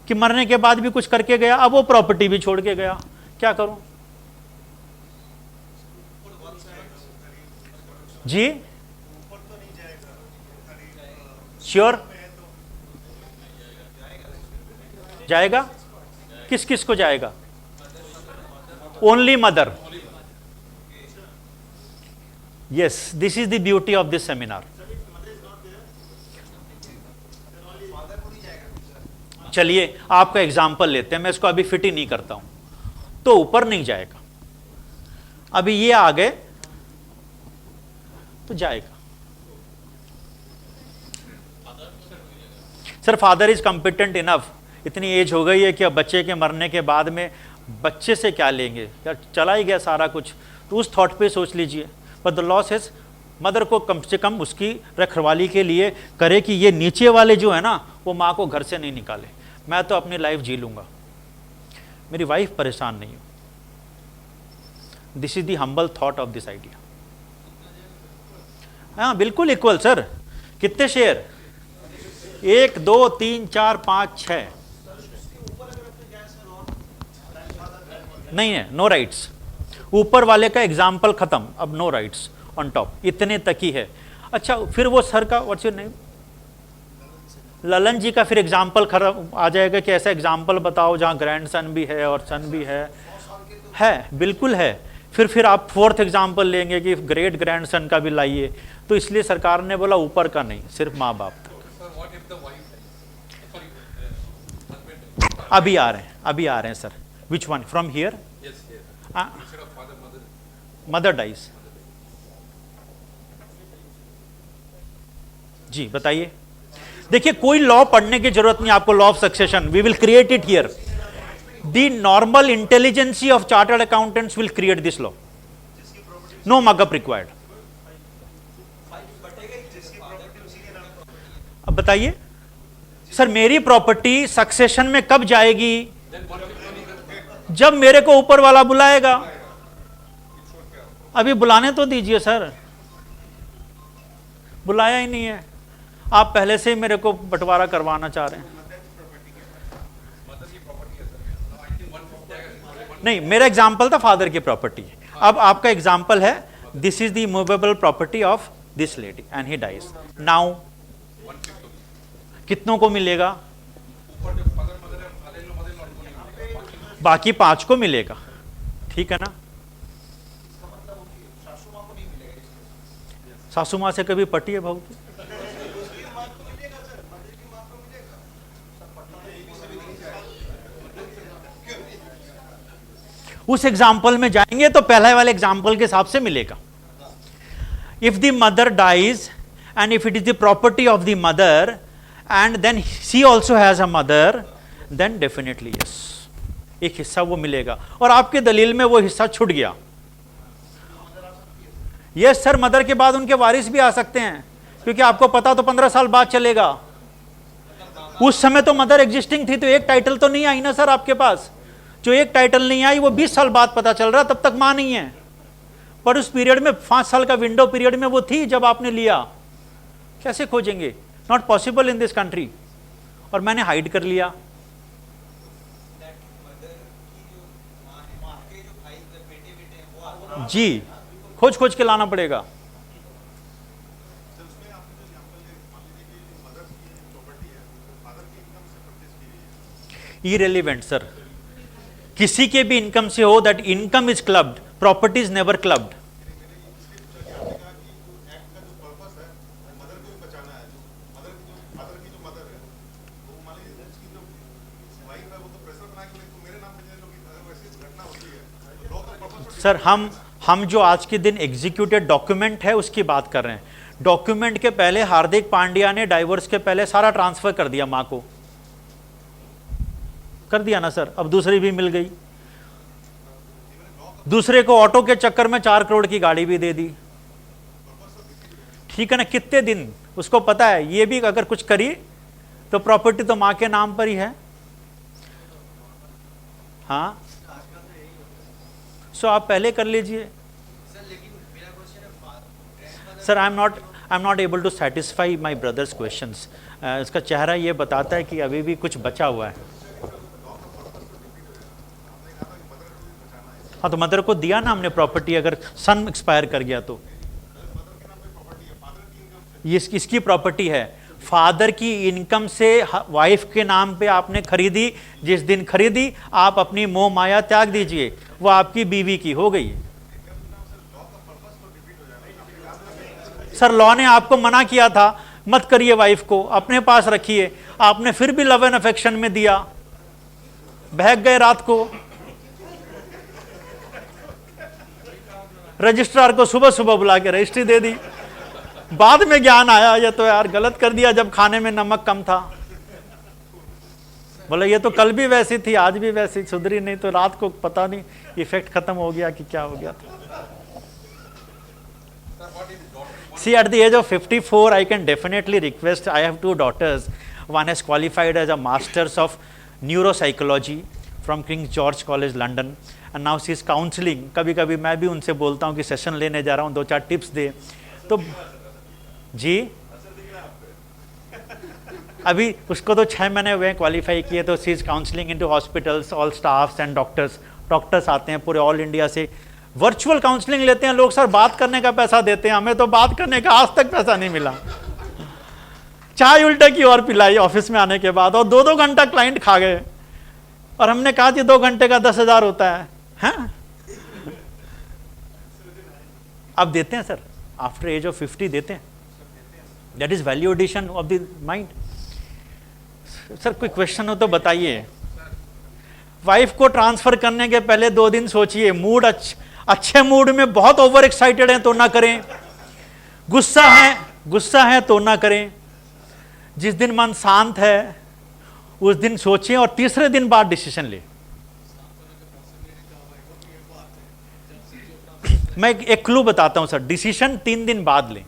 कि मरने के बाद भी कुछ करके गया, अब वो प्रॉपर्टी भी छोड़ के गया, क्या करूं जी? श्योर जाएगा? किस किस को जाएगा? Only mother. Yes, this is the beauty of this seminar. चलिए आपका एग्जाम्पल लेते हैं, मैं इसको अभी फिट ही नहीं करता हूं, तो ऊपर नहीं जाएगा। अभी ये आ गए तो जाएगा। Sir father is competent enough, इतनी एज हो गई है कि अब बच्चे के मरने के बाद में बच्चे से क्या लेंगे यार, चला ही गया सारा कुछ, तो उस थॉट पे सोच लीजिए। But the loss is mother को कम से कम उसकी रखवाली के लिए करे कि ये नीचे वाले जो है ना, वो माँ को घर से नहीं निकाले। मैं तो अपनी लाइफ जी लूंगा, मेरी वाइफ परेशान नहीं हो। This is the humble thought of this idea. हाँ बिल्कुल इक्वल सर। कितने शेयर? 1 2 3 4 5 6 नहीं है, नो राइट्स। ऊपर वाले का एग्जाम्पल खत्म, अब नो राइट्स ऑन टॉप, इतने तक ही है। अच्छा फिर वो सर का व्हाट्स योर नेम, ललन जी का फिर एग्जाम्पल खराब आ जाएगा कि ऐसा एग्जाम्पल बताओ जहाँ ग्रैंडसन भी है और सन भी है बिल्कुल है। फिर आप 4th एग्जाम्पल लेंगे कि ग्रेट ग्रैंडसन का भी लाइए, तो इसलिए सरकार ने बोला ऊपर का नहीं, सिर्फ माँ बाप तक। अभी आ रहे हैं sir. Which one from here? Mother dies. जी बताइए। देखिए कोई लॉ पढ़ने की जरूरत नहीं आपको, law of succession, we will create it here. The normal intelligency of chartered accountants will create this law, no markup required. अब बताइए सर, मेरी प्रॉपर्टी सक्सेशन में कब जाएगी? जब मेरे को ऊपर वाला बुलाएगा। अभी बुलाने तो दीजिए सर, बुलाया ही नहीं है। आप पहले से ही मेरे को बंटवारा करवाना चाह रहे हैं। नहीं, मेरा एग्जाम्पल था फादर की प्रॉपर्टी। अब आपका एग्जाम्पल है this is the movable property of this lady and he dies now. कितनों को मिलेगा? बाकी 5 को मिलेगा, ठीक है ना। सासू माँ से कभी पटी है भाऊ की? उस एग्जाम्पल में जाएंगे तो पहले वाले एग्जाम्पल के हिसाब से मिलेगा। If the mother dies and if it is the property of the mother and then she also has a mother, then definitely yes, एक हिस्सा वो मिलेगा। और आपके दलील में वो हिस्सा छूट गया। यस सर, मदर के बाद उनके वारिस भी आ सकते हैं, क्योंकि आपको पता तो 15 साल बाद चलेगा। उस समय तो मदर एग्जिस्टिंग थी, तो एक टाइटल तो नहीं आई ना सर आपके पास। जो एक टाइटल नहीं आई वो 20 साल बाद पता चल रहा, तब तक मां नहीं है। पर उस पीरियड में 5 साल का विंडो पीरियड में वो थी जब आपने लिया। कैसे खोजेंगे? Not possible in this country. और मैंने हाइड कर लिया। जी, खोज खोज के लाना पड़ेगा। इरेलीवेंट सर, किसी के भी इनकम से हो, that income is clubbed, property is never clubbed. Sir हम जो आज के दिन एग्जीक्यूटेड डॉक्यूमेंट है उसकी बात कर रहे हैं। डॉक्यूमेंट के पहले हार्दिक पांड्या ने डाइवोर्स के पहले सारा ट्रांसफर कर दिया, मां को कर दिया ना सर। अब दूसरी भी मिल गई, दूसरे को ऑटो के चक्कर में 4 करोड़ की गाड़ी भी दे दी, ठीक है ना। कितने दिन उसको पता है ये भी अगर कुछ करी तो प्रॉपर्टी तो मां के नाम पर ही है। हाँ, सो आप पहले कर लीजिए sir. I am not able to satisfy my brothers questions. इसका चेहरा ये बताता है कि अभी भी कुछ बचा हुआ है। हाँ, तो मदर को दिया ना हमने प्रॉपर्टी, अगर सन एक्सपायर कर गया तो ये इसकी प्रॉपर्टी है। फादर की इनकम से वाइफ के नाम पे आपने खरीदी, जिस दिन खरीदी आप अपनी मोह माया त्याग दीजिए, वो आपकी बीवी की हो गई। सर लॉ ने आपको मना किया था मत करिए, वाइफ को अपने पास रखिए, आपने फिर भी लव एंड अफेक्शन में दिया, बहक गए रात को। रजिस्ट्रार को सुबह सुबह बुला के रजिस्ट्री दे दी, बाद में ज्ञान आया ये तो यार गलत कर दिया जब खाने में नमक कम था। बोले ये तो कल भी वैसी थी आज भी वैसी, सुधरी नहीं, तो रात को पता नहीं इफेक्ट खत्म हो गया कि क्या हो गया था। See, at the age of 54, I can definitely request. I have 2 daughters. One has qualified as a Masters of Neuropsychology from King George College, London, and now she is counseling. कभी-कभी मैं भी उनसे बोलता हूँ कि सेशन लेने जा रहा हूँ, 2-4 टिप्स दे। तो जी, अभी उसको तो 6 महीने हुए क्वालिफाई किए, तो she is counselling into hospitals, all staffs and doctors आते हैं पूरे ऑल इंडिया से। वर्चुअल काउंसलिंग लेते हैं लोग सर, बात करने का पैसा देते हैं, हमें तो बात करने का आज तक पैसा नहीं मिला। चाय उल्टे की और पिलाई ऑफिस में आने के बाद, और 2-2 घंटा क्लाइंट खा गए, और हमने कहा कि 2 घंटे का 10,000 होता है। हैं? अब देते हैं सर, आफ्टर एज ऑफ 50 देते हैं। That is value addition of the mind. Sir कोई क्वेश्चन हो तो बताइए। वाइफ को ट्रांसफर करने के पहले 2 दिन सोचिए, मूड अच्छे मूड में बहुत ओवर एक्साइटेड हैं तो ना करें, गुस्सा है तो ना करें। जिस दिन मन शांत है उस दिन सोचें, और तीसरे दिन बाद डिसीजन ले। मैं एक क्लू बताता हूं सर, डिसीजन 3 दिन बाद लें।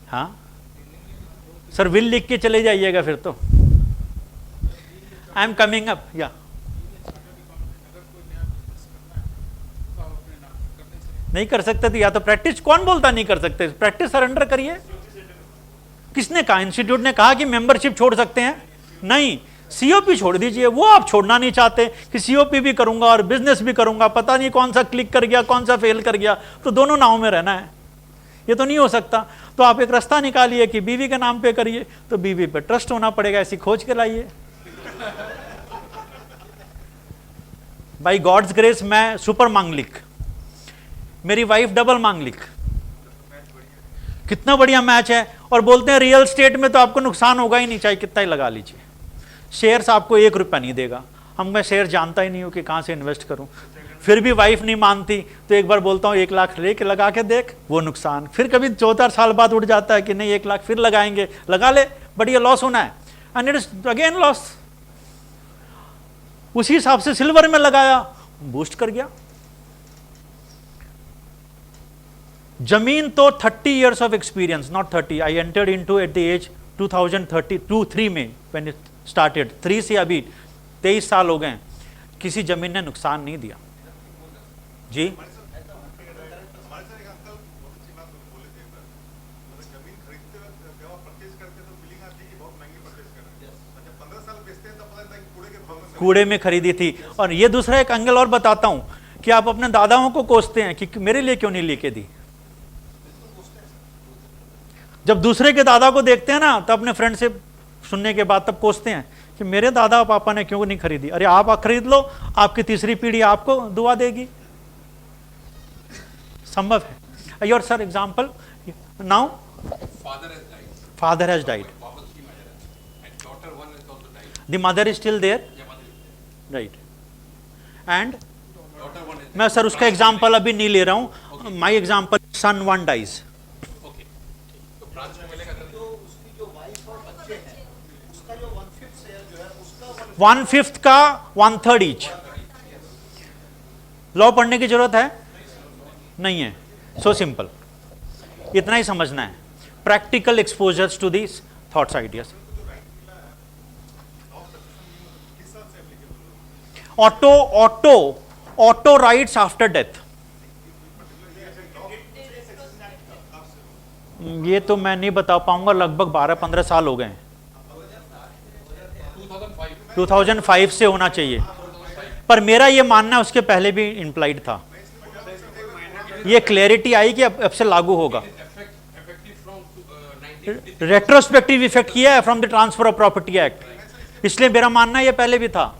हाँ सर, विल लिख के चले जाइएगा फिर तो। I am coming up. या नहीं कर सकते तो या तो प्रैक्टिस, कौन बोलता नहीं कर सकते, प्रैक्टिस सरेंडर करिए। किसने कहा? इंस्टीट्यूट ने कहा कि मेंबरशिप छोड़ सकते हैं? नहीं, सीओपी छोड़ दीजिए। वो आप छोड़ना नहीं चाहते कि सीओपी भी करूंगा और बिजनेस भी करूंगा, पता नहीं कौन सा क्लिक कर गया कौन सा फेल कर गया, तो दोनों नाव में रहना है। ये तो नहीं हो सकता। तो आप एक रास्ता निकालिए कि बीवी के नाम पे करिए, तो बीवी पे ट्रस्ट होना पड़ेगा, ऐसी खोज के लाइए। बाई गॉड्स ग्रेस मैं सुपर मांगलिक, मेरी वाइफ डबल मांगलिक, कितना बढ़िया मैच है। और बोलते हैं रियल स्टेट में तो आपको नुकसान होगा ही नहीं, चाहे कितना ही लगा लीजिए, शेयर्स आपको 1 रुपया नहीं देगा। मैं शेयर जानता ही नहीं हूं कि कहां से इन्वेस्ट करूं, फिर भी वाइफ नहीं मानती, तो एक बार बोलता हूं 1 लाख लेके लगा के देख, वो नुकसान। फिर कभी 4-4 साल बाद उठ जाता है कि नहीं 1 लाख फिर लगाएंगे, लगा ले, बढ़िया लॉस होना है, and it is again loss. उसी हिसाब से सिल्वर में लगाया, बूस्ट कर गया। जमीन तो 30 years of experience, not 30, I entered into at the age 2032-3 में when it started, 3 से अभी 23 साल हो गए, किसी जमीन ने नुकसान नहीं दिया जी। कूड़े में खरीदी थी। और ये दूसरा एक एंगल और बताता हूं कि आप अपने दादाओं को कोसते हैं कि मेरे लिए क्यों नहीं लेके दी। जब दूसरे के दादा को देखते हैं ना, तब अपने फ्रेंड से सुनने के बाद तब कोसते हैं कि मेरे दादा पापा ने क्यों नहीं खरीदी। अरे आप खरीद लो, आपकी तीसरी पीढ़ी आपको दुआ देगी, संभव है। Your sir example now, father has died, the mother is still there, right, and मैं सर उसका एग्जाम्पल अभी नहीं ले रहा हूं, माई एग्जाम्पल सन 1 डाइज। 1/5 का 1/3 ईच। लॉ पढ़ने की जरूरत है नहीं है, सो सिंपल, इतना ही समझना है। Practical exposures to this thoughts ideas. Auto rights after death, ये तो मैं नहीं बता पाऊंगा, लगभग 12-15 साल हो गए हैं। 2005 से होना चाहिए, पर मेरा ये मानना उसके पहले भी इंप्लाइड था। ये क्लैरिटी आई कि अब से लागू होगा। रेट्रोस्पेक्टिव इफेक्ट किया है from the transfer of property act, इसलिए मेरा मानना ये पहले भी था।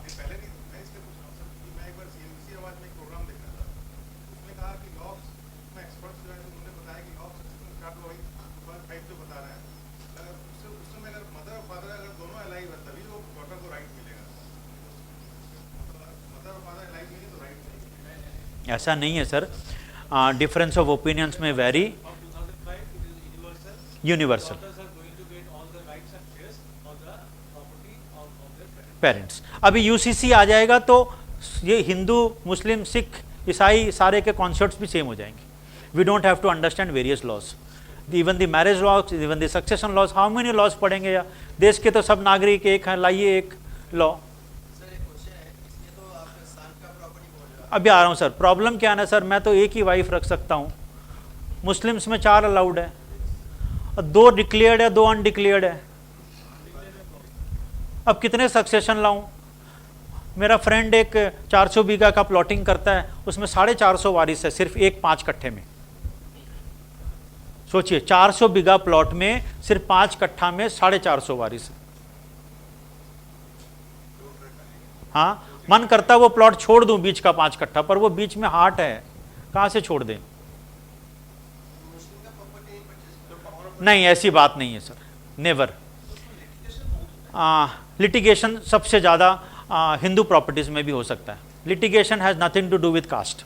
ऐसा नहीं है सर, डिफरेंस ऑफ ओपिनियंस में वेरी यूनिवर्सल। पेरेंट्स अभी यूसीसी आ जाएगा तो ये हिंदू मुस्लिम सिख ईसाई सारे के कॉन्सेप्ट्स भी सेम हो जाएंगे। We don't have to understand various laws, even the marriage laws, even the succession laws, how many laws पढ़ेंगे या देश के तो सब नागरिक एक हैं, लाइए एक लॉ। अभी आ रहा हूँ सर, प्रॉब्लम क्या है ना सर, मैं तो एक ही वाइफ रख सकता हूँ, मुस्लिम्स में 4 अलाउड है, 2 डिक्लेयर्ड है, 2 अनडिक्लेयर्ड है। अब कितने सक्सेशन लाऊं? मेरा फ्रेंड एक 400 बीघा का प्लॉटिंग करता है, उसमें 450 वारिस है सिर्फ एक 5 कट्ठे में। सोचिए 400 बीघा प्लॉट में सिर्फ 5 कट्ठा में 450 वारिस है। हाँ, मन करता वो प्लॉट छोड़ दूं बीच का 5 कट्ठा, पर वो बीच में हाट है, कहां से छोड़ दें? नहीं, ऐसी बात नहीं है सर, नेवर। लिटिगेशन सबसे ज्यादा हिंदू प्रॉपर्टीज में भी हो सकता है। Litigation has nothing to do with caste.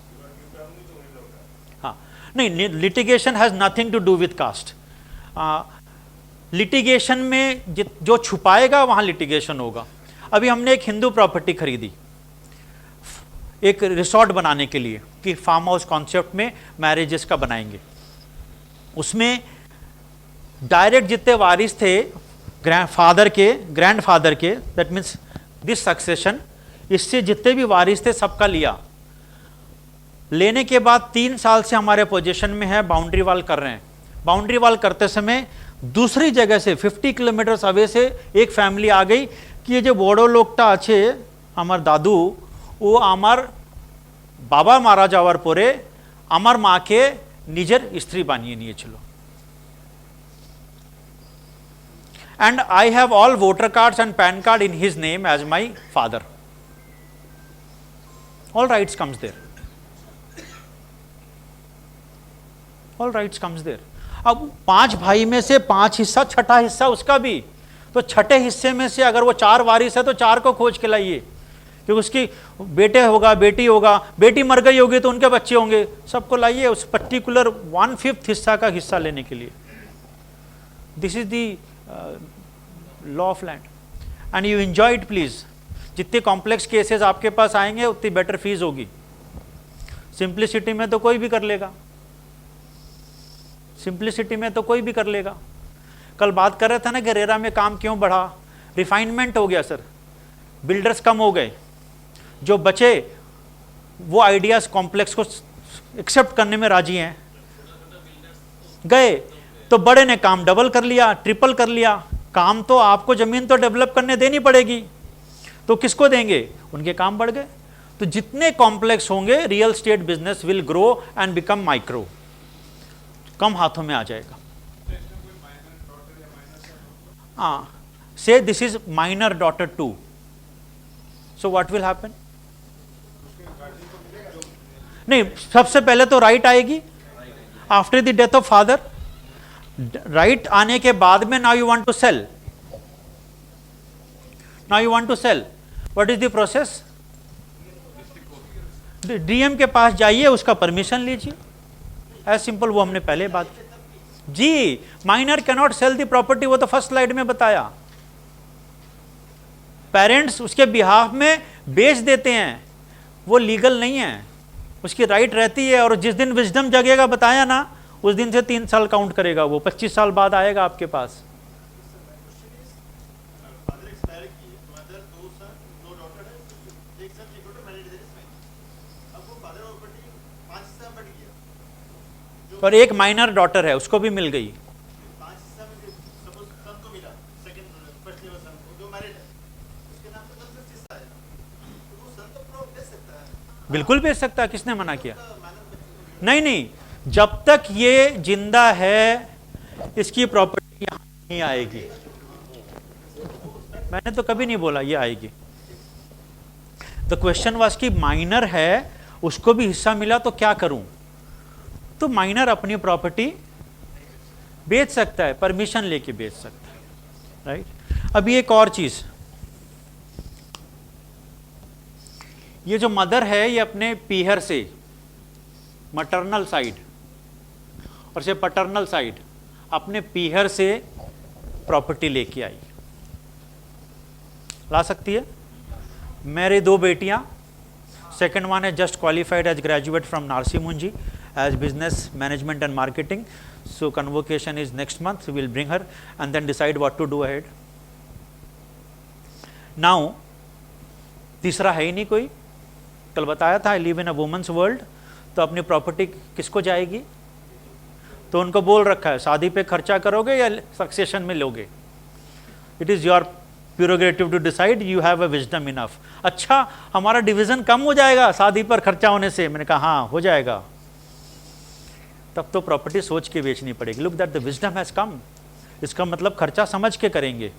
हाँ, नहीं, litigation has nothing to do with caste. Litigation में जो छुपाएगा वहां लिटिगेशन होगा। अभी हमने एक हिंदू प्रॉपर्टी खरीदी एक रिसोर्ट बनाने के लिए कि फार्म हाउस कॉन्सेप्ट में मैरिजेस का बनाएंगे। उसमें डायरेक्ट जितने वारिस थे ग्रैंडफादर के, दैट मीन्स दिस सक्सेशन, इससे जितने भी वारिस थे सबका लिया। लेने के बाद 3 साल से हमारे पोजीशन में है, बाउंड्री वॉल कर रहे हैं। बाउंड्री वॉल करते समय दूसरी जगह से 50 किलोमीटर अवे से एक फैमिली आ गई कि ये जो बोडो लोकटा अच्छे हमार दादू, वो आमार बाबा मारा जावार परे आमार माँ के निजेर स्त्री बानिए निए छिलो। and I have all voter cards and PAN card in his name as my father. All rights comes there. All rights comes there. अब 5 भाई में से 5 हिस्सा, छठा हिस्सा उसका भी, तो छठे हिस्से में से अगर वो 4 वारिस है तो 4 को खोज के लाइए, क्योंकि उसकी बेटे होगा, बेटी होगा, बेटी मर गई होगी तो उनके बच्चे होंगे, सबको लाइए उस पर्टिकुलर 1/5 हिस्सा का हिस्सा लेने के लिए. This is the law of land and you enjoy it please. जितने कॉम्प्लेक्स केसेस आपके पास आएंगे उतनी बेटर फीस होगी. सिंप्लिसिटी में तो कोई भी कर लेगा, सिंप्लिसिटी में तो कोई भी कर लेगा. कल बात कर रहे थे ना कि रेरा में काम क्यों बढ़ा, रिफाइनमेंट हो गया सर, बिल्डर्स कम हो गए, जो बचे वो आइडियाज कॉम्प्लेक्स को एक्सेप्ट करने में राजी हैं. गए तो बड़े ने काम डबल कर लिया, ट्रिपल कर लिया. काम तो आपको जमीन तो डेवलप करने देनी पड़ेगी, तो किसको देंगे, उनके काम बढ़ गए. तो जितने कॉम्प्लेक्स होंगे real estate business will grow and become micro, कम हाथों में आ जाएगा. हाँ, say this is minor daughter 2, so what will happen. नहीं, सबसे पहले तो राइट आएगी after the death of father. Right आने के बाद में now you want to sell, now you want to sell, what is the process. DM के पास जाइए, उसका परमिशन लीजिए, एज सिंपल. वो हमने पहले बात की जी. Minor can not sell the property, वो तो फर्स्ट स्लाइड में बताया. पेरेंट्स उसके बिहाफ में बेच देते हैं, वो लीगल नहीं है, उसकी राइट रहती है. और जिस दिन विजडम जगेगा, बताया ना, उस दिन से 3 साल काउंट करेगा, वो 25 साल बाद आएगा आपके पास. और एक माइनर डॉटर है, उसको भी मिल गई. बिल्कुल बेच सकता है, किसने मना किया. नहीं नहीं, जब तक ये जिंदा है इसकी प्रॉपर्टी यहां नहीं आएगी. मैंने तो कभी नहीं बोला ये आएगी. द क्वेश्चन वाज कि माइनर है, उसको भी हिस्सा मिला तो क्या करूं. तो माइनर अपनी प्रॉपर्टी बेच सकता है, परमिशन लेके बेच सकता है, राइट. अभी एक और चीज, ये जो मदर है ये अपने पीहर से, मटरनल साइड और से पटरनल साइड, अपने पीहर से प्रॉपर्टी लेके आई, ला सकती है. मेरे 2 बेटियां, सेकंड वन है just qualified as graduate from Narsee Monjee as business management and marketing, so convocation is next month, so we'll bring her and then decide what to do ahead. Now तीसरा है ही नहीं कोई, कल बताया था I live in a woman's world, तो अपनी property किसको जाएगी. तो उनको बोल रखा है शादी पे खर्चा करोगे या सक्सेशन में लोगे, it is your prerogative to decide, you have a wisdom enough. अच्छा, हमारा डिवीजन कम हो जाएगा शादी पर खर्चा होने से. मैंने कहा हाँ हो जाएगा, तब तो प्रॉपर्टी सोच के बेचनी पड़ेगी. Look that the wisdom has come, इसका मतलब खर्चा समझ के करेंगे.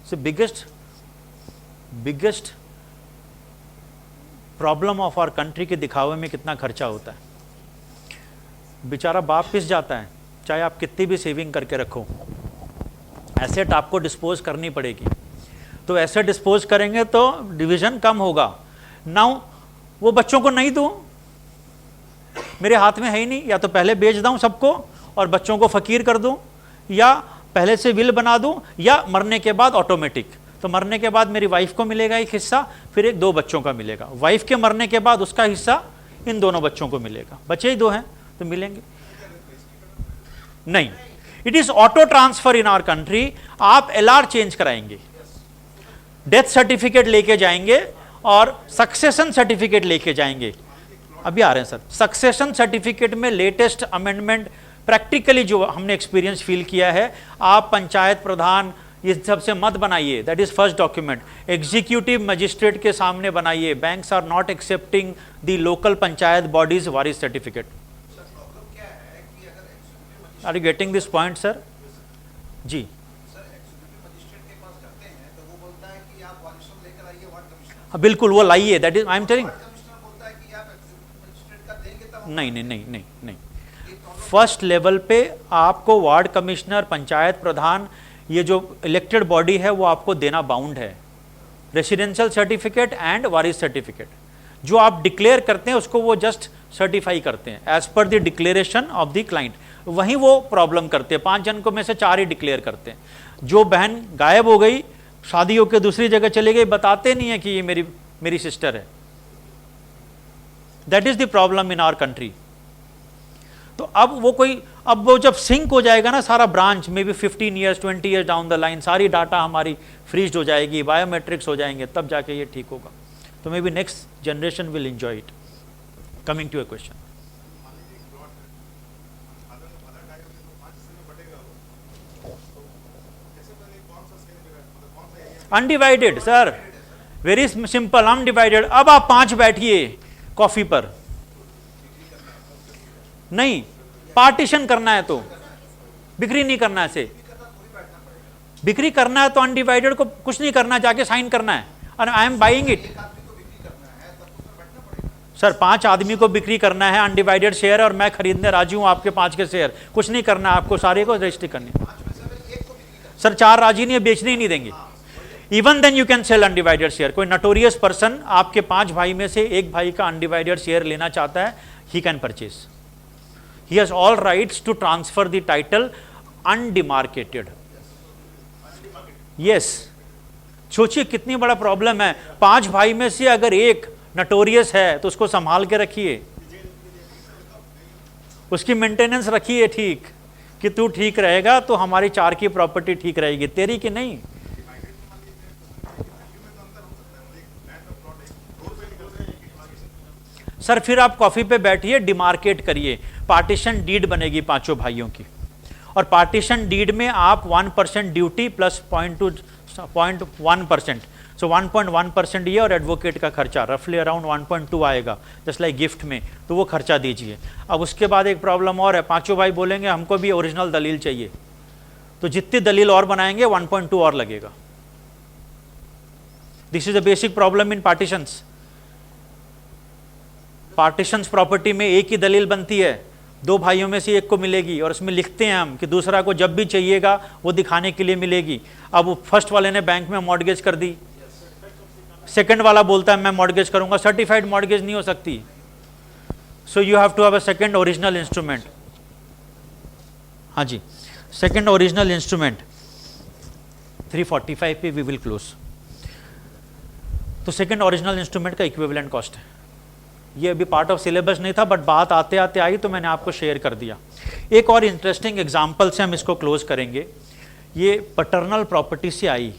So biggest problem of our country के दिखावे में कितना खर्चा होता है. बेचारा बाप पिस जाता है, चाहे आप कितनी भी सेविंग करके रखो, एसेट आपको डिस्पोज करनी पड़ेगी. तो एसेट डिस्पोज करेंगे तो डिवीजन कम होगा. नाउ वो बच्चों को नहीं दूं, मेरे हाथ में है ही नहीं, या तो पहले बेच दूं सबको और बच्चों को फकीर कर दूं, या पहले से विल बना दूं, या मरने के बाद ऑटोमेटिक. तो मरने के बाद मेरी वाइफ को मिलेगा एक हिस्सा, फिर एक 2 बच्चों का मिलेगा. वाइफ के मरने के बाद उसका हिस्सा इन दोनों बच्चों को मिलेगा. बच्चे ही 2 हैं तो मिलेंगे नहीं. It is auto transfer in our country. आप LR चेंज कराएंगे, डेथ सर्टिफिकेट लेके जाएंगे और सक्सेशन सर्टिफिकेट लेके जाएंगे. अभी आ रहे हैं सर. सक्सेशन सर्टिफिकेट में लेटेस्ट अमेंडमेंट प्रैक्टिकली जो हमने एक्सपीरियंस फील किया है, आप पंचायत प्रधान ये सबसे मत बनाइए. That is first document. Executive magistrate के सामने बनाइए. Banks are not accepting the local panchayat bodies वारिस certificate. Are you getting this point sir? जी. बिल्कुल वो लाइए, that is I am telling. Commissioner बोलता है कि आप मजिस्ट्रेट का देंगे तब नहीं नहीं नहीं नहीं नहीं, फर्स्ट लेवल पे आपको वार्ड कमिश्नर, पंचायत प्रधान, ये जो इलेक्टेड बॉडी है वो आपको देना बाउंड है, residential certificate and Waris certificate. जो आप डिक्लेयर करते हैं उसको वो जस्ट सर्टिफाई करते हैं as per the declaration of the client, वहीं वो प्रॉब्लम करते हैं। 5 जन को में से 4 ही डिक्लेयर करते हैं। जो बहन गायब हो गई, शादी होकर दूसरी जगह चली गई, बताते नहीं है कि ये मेरी सिस्टर है। That is the problem in our country. तो अब वो जब सिंक हो जाएगा ना सारा ब्रांच में भी 15 years 20 years down the line, सारी डाटा हमारी फ्रीज हो जाएगी, बायोमेट्रिक्स हो जाएंगे, तब जाके ये ठीक होगा। तो maybe next generation will enjoy it. Coming to a question, undivided sir, very simple, undivided. अब आप 5 बैठिए कॉफी पर, नहीं पार्टीशन करना है तो बिक्री नहीं करना है। ऐसे बिक्री करना है तो अनडिवाइडेड को कुछ नहीं करना, जाके साइन करना है, और I am buying it. Sir 5 आदमी को बिक्री करना है अनडिवाइडेड शेयर, और मैं खरीदने राजी हूं आपके 5 के शेयर, कुछ नहीं करना है आपको, सारे को रजिस्ट्री करनी। सर 4 राजी नहीं है, बेचने ही नहीं देंगे। Even then you can sell undivided share. कोई नटोरियस पर्सन आपके 5 भाई में से एक भाई का अनडिवाइडेड शेयर लेना चाहता है, he can purchase. He has all rights to transfer the title undemarcated. Yes. सोचिए कितनी बड़ा प्रॉब्लम है। 5 भाई में से अगर एक नटोरियस है तो उसको संभाल के रखिए, उसकी मेंटेनेंस रखिए ठीक, कि तू ठीक रहेगा तो हमारी 4 की प्रॉपर्टी ठीक रहेगी, तेरी की नहीं। सर फिर आप कॉफी पे बैठिए, डिमार्केट करिए, पार्टीशन डीड बनेगी 5 भाइयों की, और पार्टीशन डीड में आप 1% ड्यूटी प्लस 0.1%, सो 1.1% ये, और एडवोकेट का खर्चा रफली अराउंड 1.2 आएगा, जस्ट लाइक गिफ्ट में, तो वो खर्चा दीजिए। अब उसके बाद एक प्रॉब्लम और है, 5 भाई बोलेंगे हमको भी ओरिजिनल दलील चाहिए, तो जितनी दलील और बनाएंगे 1.2 और लगेगा। This is a basic problem in partitions. Partitions property में एक ही दलील बनती है, 2 भाइयों में से एक को मिलेगी, और उसमें लिखते हैं हम कि दूसरा को जब भी चाहिएगा वो दिखाने के लिए मिलेगी। अब फर्स्ट वाले ने बैंक में मॉर्गेज कर दी, सेकंड वाला बोलता है मैं मॉर्गेज करूंगा, सर्टिफाइड मॉर्गेज नहीं हो सकती, so you have to have a second original instrument. हाँ जी, सेकंड ओरिजिनल इंस्ट्रूमेंट। 345 पे वी विल क्लोज। तो सेकंड ओरिजिनल इंस्ट्रूमेंट का इक्विवेलेंट कॉस्ट है। ये अभी पार्ट ऑफ सिलेबस नहीं था, बट बात आते आते आई तो मैंने आपको शेयर कर दिया। एक और इंटरेस्टिंग एग्जांपल से हम इसको क्लोज करेंगे। ये पैटर्नल प्रॉपर्टी से आई,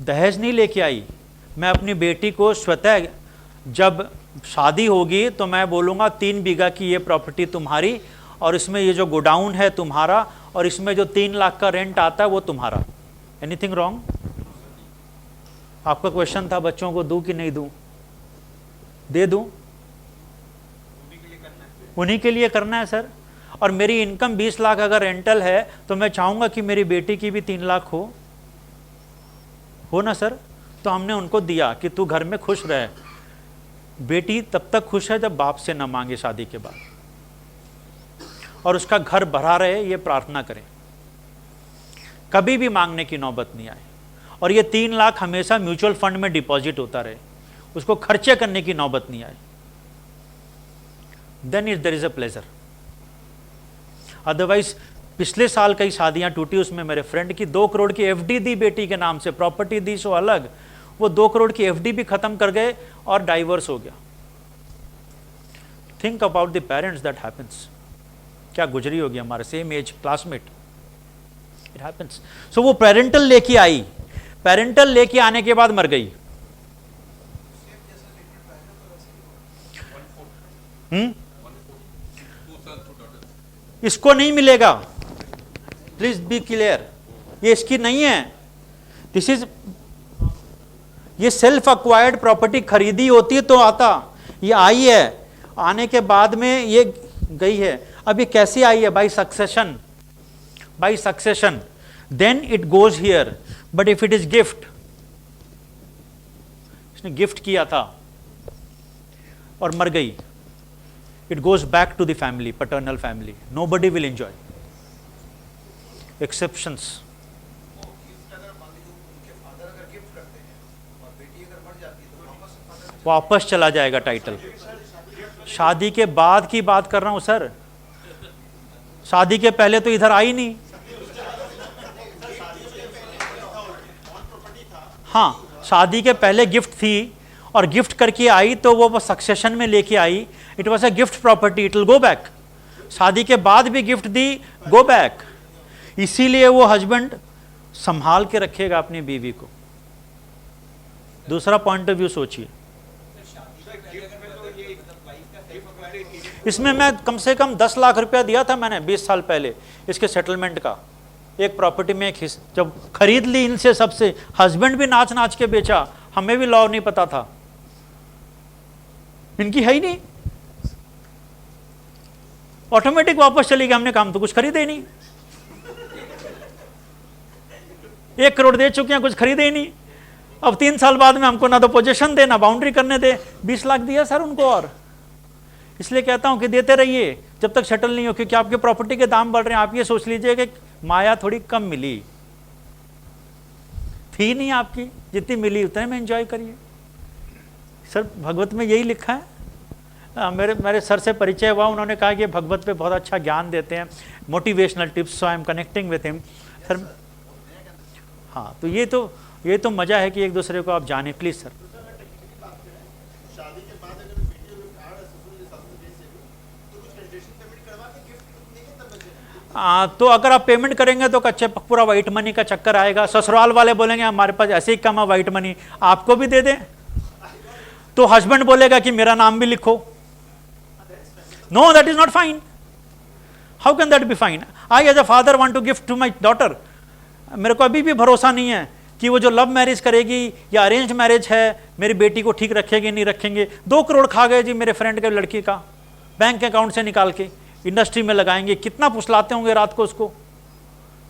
दहेज नहीं लेके आई। मैं अपनी बेटी को स्वतः, जब शादी होगी तो मैं बोलूँगा 3 बीघा की ये प्रॉपर्टी तुम्हारी, और इसमें ये जो गोडाउन है तुम्हारा, और इसमें जो 3 लाख का रेंट आता है वो तुम्हारा। Anything wrong? आपका क्वेश्चन था बच्चों को दूं कि नहीं दूं? दे दूं? उन्हीं के लिए करना है सर। और मेरी इनकम 20 लाख अगर रेंटल है तो मैं चाहूंगा कि मेरी बेटी की भी 3 लाख हो ना सर। तो हमने उनको दिया कि तू घर में खुश रहे। बेटी तब तक खुश है जब बाप से न मांगे शादी के बाद, और उसका घर भरा रहे, ये प्रार्थना करें, कभी भी मांगने की नौबत नहीं आए। और ये 3 लाख हमेशा म्यूचुअल फंड में डिपॉजिट होता रहे, उसको खर्चे करने की नौबत नहीं आए। Then it there is a pleasure. Otherwise पिछले साल कई शादियां टूटी, उसमें मेरे फ्रेंड की 2 करोड़ की एफडी दी बेटी के नाम से, प्रॉपर्टी दी सो अलग, वो 2 करोड़ की एफडी भी खत्म कर गए और डाइवर्स हो गया। Think about the parents, that happens. क्या गुजरी होगी हमारे same age classmate, it happens. So वो पेरेंटल लेके आई, पेरेंटल लेके आने के बाद मर गई। इसको नहीं मिलेगा, प्लीज बी क्लियर, ये इसकी नहीं है। दिस इज, ये सेल्फ अक्वायर्ड प्रॉपर्टी खरीदी होती तो आता, ये आई है, आने के बाद में ये गई है। अब ये कैसे आई है? By succession, by succession, then it goes here. But if it is gift, इसने गिफ्ट किया था और मर गई, it goes back to the family, paternal family, nobody will enjoy. Exceptions. वापस चला जाएगा टाइटल। शादी के बाद की बात कर रहा हूं सर, शादी के पहले तो इधर आई नहीं। हाँ, शादी के पहले गिफ्ट थी और गिफ्ट करके आई तो वो सक्सेशन में लेके आई, it was a gift property, it will go back. शादी के बाद भी गिफ्ट दी, गो बैक। इसीलिए वो हस्बैंड संभाल के रखेगा अपनी बीवी को। दूसरा पॉइंट ऑफ व्यू सोचिए, इसमें मैं कम से कम 10 लाख रुपया दिया था मैंने 20 साल पहले इसके सेटलमेंट का, एक प्रॉपर्टी में एक हिस्सा जब खरीद ली इनसे सबसे, हस्बैंड भी नाच नाच के बेचा, हमें भी लॉ नहीं पता था, इनकी है ही नहीं, ऑटोमेटिक वापस चली गई, हमने काम तो कुछ खरीदे ही नहीं, 1 करोड़ दे चुके हैं, कुछ खरीदे ही नहीं। अब 3 साल बाद में हमको ना तो पोजीशन दे ना बाउंड्री करने दे, 20 लाख दिया सर उनको। और इसलिए कहता हूं कि देते रहिए जब तक सेटल नहीं हो, क्योंकि आपके प्रॉपर्टी के दाम बढ़ रहे हैं। आप ये सोच लीजिए कि माया थोड़ी कम मिली थी, नहीं आपकी जितनी मिली उतने में एंजॉय करिए। सर भगवत में यही लिखा है। मेरे सर से परिचय हुआ, उन्होंने कहा कि भगवत पे बहुत अच्छा ज्ञान देते हैं, motivational tips, so I am connecting with him sir. हाँ, तो ये तो मजा है कि एक दूसरे को आप जाने। Please sir. तो अगर आप पेमेंट करेंगे तो कच्चे पूरा वाइट मनी का चक्कर आएगा। ससुराल वाले बोलेंगे हमारे पास ऐसे ही कम है वाइट मनी, आपको भी दे दें। तो हस्बैंड बोलेगा कि मेरा नाम भी लिखो। No, that is not fine. How can that be fine? I as a father want to gift to my daughter. मेरे को अभी भी भरोसा नहीं है कि वो जो लव मैरिज करेगी या अरेंज मैरिज है, मेरी बेटी को ठीक रखेगी नहीं रखेंगे। 2 करोड़ खा गए जी मेरे फ्रेंड के लड़की का, बैंक अकाउंट से निकाल के इंडस्ट्री में लगाएंगे। कितना फुसलाते होंगे रात को उसको,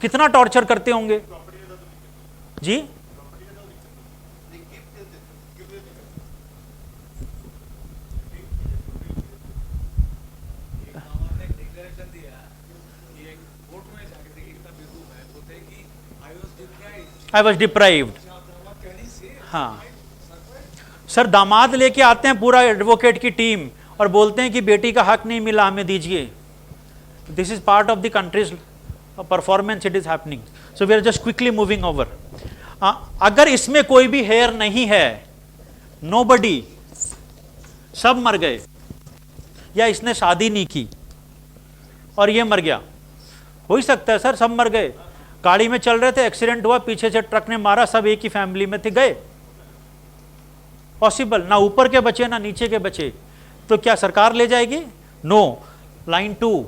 कितना टॉर्चर करते होंगे जी। I was deprived. हाँ सर, दामाद लेके आते हैं पूरा एडवोकेट की टीम और बोलते हैं कि बेटी का हक नहीं मिला, हमें दीजिए। This is part of the country's performance, it is happening. So we are just quickly moving over. अगर इसमें कोई भी हेयर नहीं है, नोबडी, सब मर गए, या इसने शादी नहीं की और ये मर गया, हो ही सकता है सर, सब मर गए। गाड़ी में चल रहे थे, एक्सीडेंट हुआ, पीछे से ट्रक ने मारा, सब एक ही फैमिली में थे, गए। पॉसिबल, ना ऊपर के बचे ना नीचे के बचे। तो क्या सरकार ले जाएगी? No. Line 2,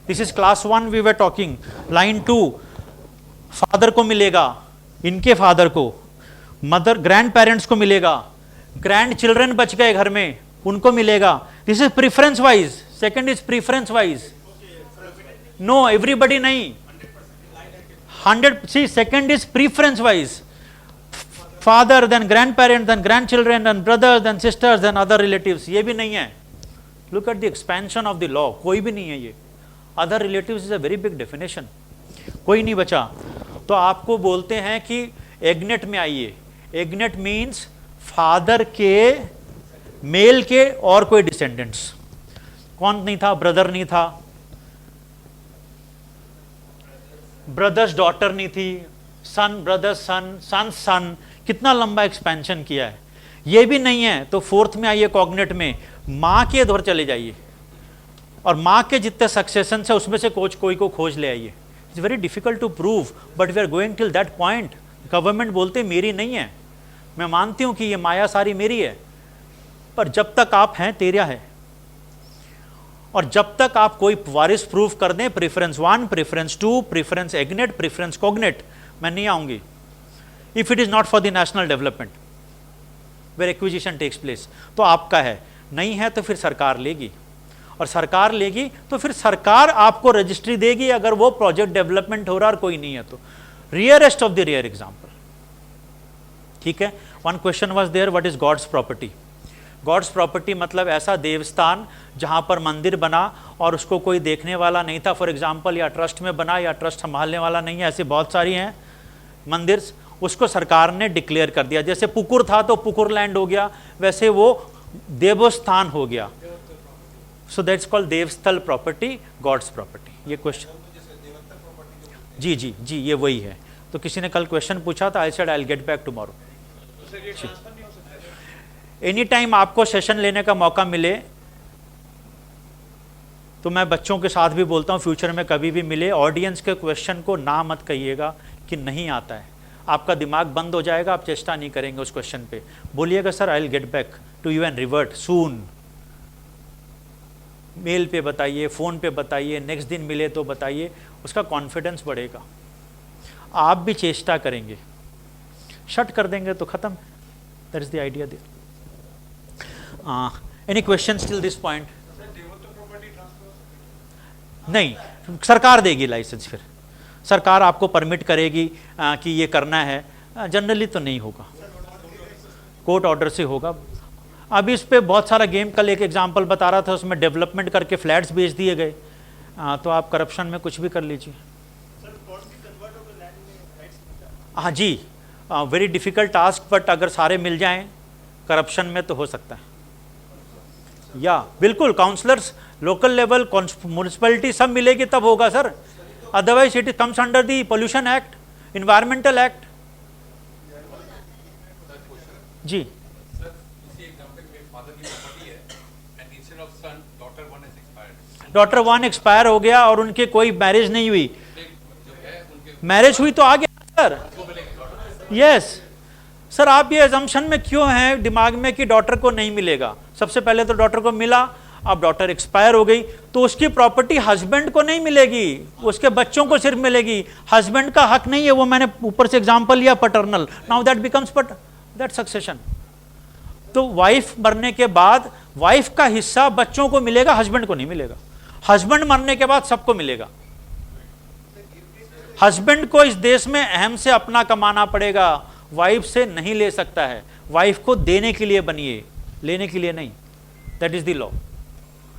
this is class 1 we were talking. Line 2, father को मिलेगा, इनके फादर को, मदर ग्रैंड पेरेंट्स को मिलेगा, ग्रैंड चिल्ड्रन बच गए घर में, उनको मिलेगा। This is preference wise. Second is preference wise. No, everybody नहीं, 100। See, second is preference wise. Father, then grand parent, then grand children, then brothers, then sisters, then other relatives. ये भी नहीं है। Look at the expansion of the law, कोई भी नहीं है ये। Other relatives is a very big definition, कोई नहीं बचा। तो आपको बोलते हैं कि एग्नेट में आइए। एग्नेट मीन्स फादर के, मेल के और कोई डिसेंडेंट्स। कौन नहीं था? ब्रदर नहीं था, ब्रदर्स डॉटर नहीं थी, सन ब्रदर्स सन, सन सन। कितना लंबा एक्सपेंशन किया है। ये भी नहीं है तो फोर्थ में आइए, कॉग्नेट में, माँ के इधर चले जाइए और माँ के जितने सक्सेशन है उसमें से कोई को खोज ले आइए। It's very difficult to prove, but we are going till that point. Government बोलते मेरी नहीं है, मैं मानती हूँ कि ये माया सारी मेरी है, पर जब तक आप हैं तेरा है। और जब तक आप कोई वारिस प्रूफ कर दें, preference 1, preference 2, preference agnate, preference cognate, मैं नहीं आऊंगी। If it is not for the national development where acquisition takes place, तो आपका है। नहीं है तो फिर सरकार लेगी, और सरकार लेगी तो फिर सरकार आपको रजिस्ट्री देगी अगर वो प्रोजेक्ट डेवलपमेंट हो रहा और कोई नहीं है तो। Rarest of the rare example, ठीक है। One question was there, what is God's property? God's property मतलब ऐसा देवस्थान जहाँ पर मंदिर बना और उसको कोई देखने वाला नहीं था, फॉर एग्जाम्पल, या ट्रस्ट में बना या ट्रस्ट संभालने वाला नहीं है, ऐसे बहुत सारी हैं मंदिर, उसको सरकार ने डिक्लेयर कर दिया। जैसे पुकुर था तो पुकुर लैंड हो गया, वैसे वो देवस्थान हो गया। सो दैट्स कॉल्ड देवस्थल प्रॉपर्टी, गॉड्स प्रॉपर्टी। ये क्वेश्चन, जी जी जी, ये वही है। तो किसी ने कल क्वेश्चन पूछा था, I said I will get back tomorrow. Any time आपको सेशन लेने का मौका मिले तो मैं बच्चों के साथ भी बोलता हूँ, फ्यूचर में कभी भी मिले, ऑडियंस के क्वेश्चन को ना मत कहिएगा कि नहीं आता है, आपका दिमाग बंद हो जाएगा, आप चेष्टा नहीं करेंगे उस क्वेश्चन पे। बोलिएगा sir I will get back to you and revert soon. Mail पे बताइए, फ़ोन पे बताइए, नेक्स्ट दिन मिले तो बताइए, उसका कॉन्फिडेंस बढ़ेगा, आप भी चेष्टा करेंगे। शट कर देंगे तो ख़त्म। That is the idea there. Any question till this point? नहीं, सरकार देगी लाइसेंस, फिर सरकार आपको परमिट करेगी कि ये करना है। जनरली तो नहीं होगा, कोर्ट ऑर्डर से होगा। अभी इस पे बहुत सारा गेम, कल एक एग्जांपल बता रहा था, उसमें डेवलपमेंट करके फ्लैट्स बेच दिए गए। तो आप करप्शन में कुछ भी कर लीजिए। हाँ जी, वेरी डिफिकल्ट टास्क, बट अगर सारे मिल जाएं करप्शन में तो हो सकता है। या बिल्कुल, काउंसलर्स, लोकल लेवल, म्यूनिसिपैलिटी सब मिलेगी तब होगा sir, otherwise it comes under the pollution act, environmental act. जी, डॉटर 1 एक्सपायर हो गया और उनके कोई मैरिज नहीं हुई, मैरिज हुई तो आ गया सर। यस सर, आप ये अजम्पशन में क्यों हैं दिमाग में कि डॉटर को नहीं मिलेगा? सबसे पहले तो डॉटर को मिला, अब डॉटर एक्सपायर हो गई तो उसकी प्रॉपर्टी हस्बैंड को नहीं मिलेगी, उसके बच्चों को सिर्फ मिलेगी, हस्बैंड का हक नहीं है। वो मैंने ऊपर से एग्जांपल लिया paternal, now that becomes that succession. तो वाइफ मरने के बाद वाइफ का हिस्सा बच्चों को मिलेगा, हस्बैंड को नहीं मिलेगा। हस्बैंड मरने के बाद सबको मिलेगा। हस्बैंड को इस देश में अहम से अपना कमाना पड़ेगा, वाइफ से नहीं ले सकता है। वाइफ को देने के लिए बनिए, लेने के लिए नहीं। That is the law.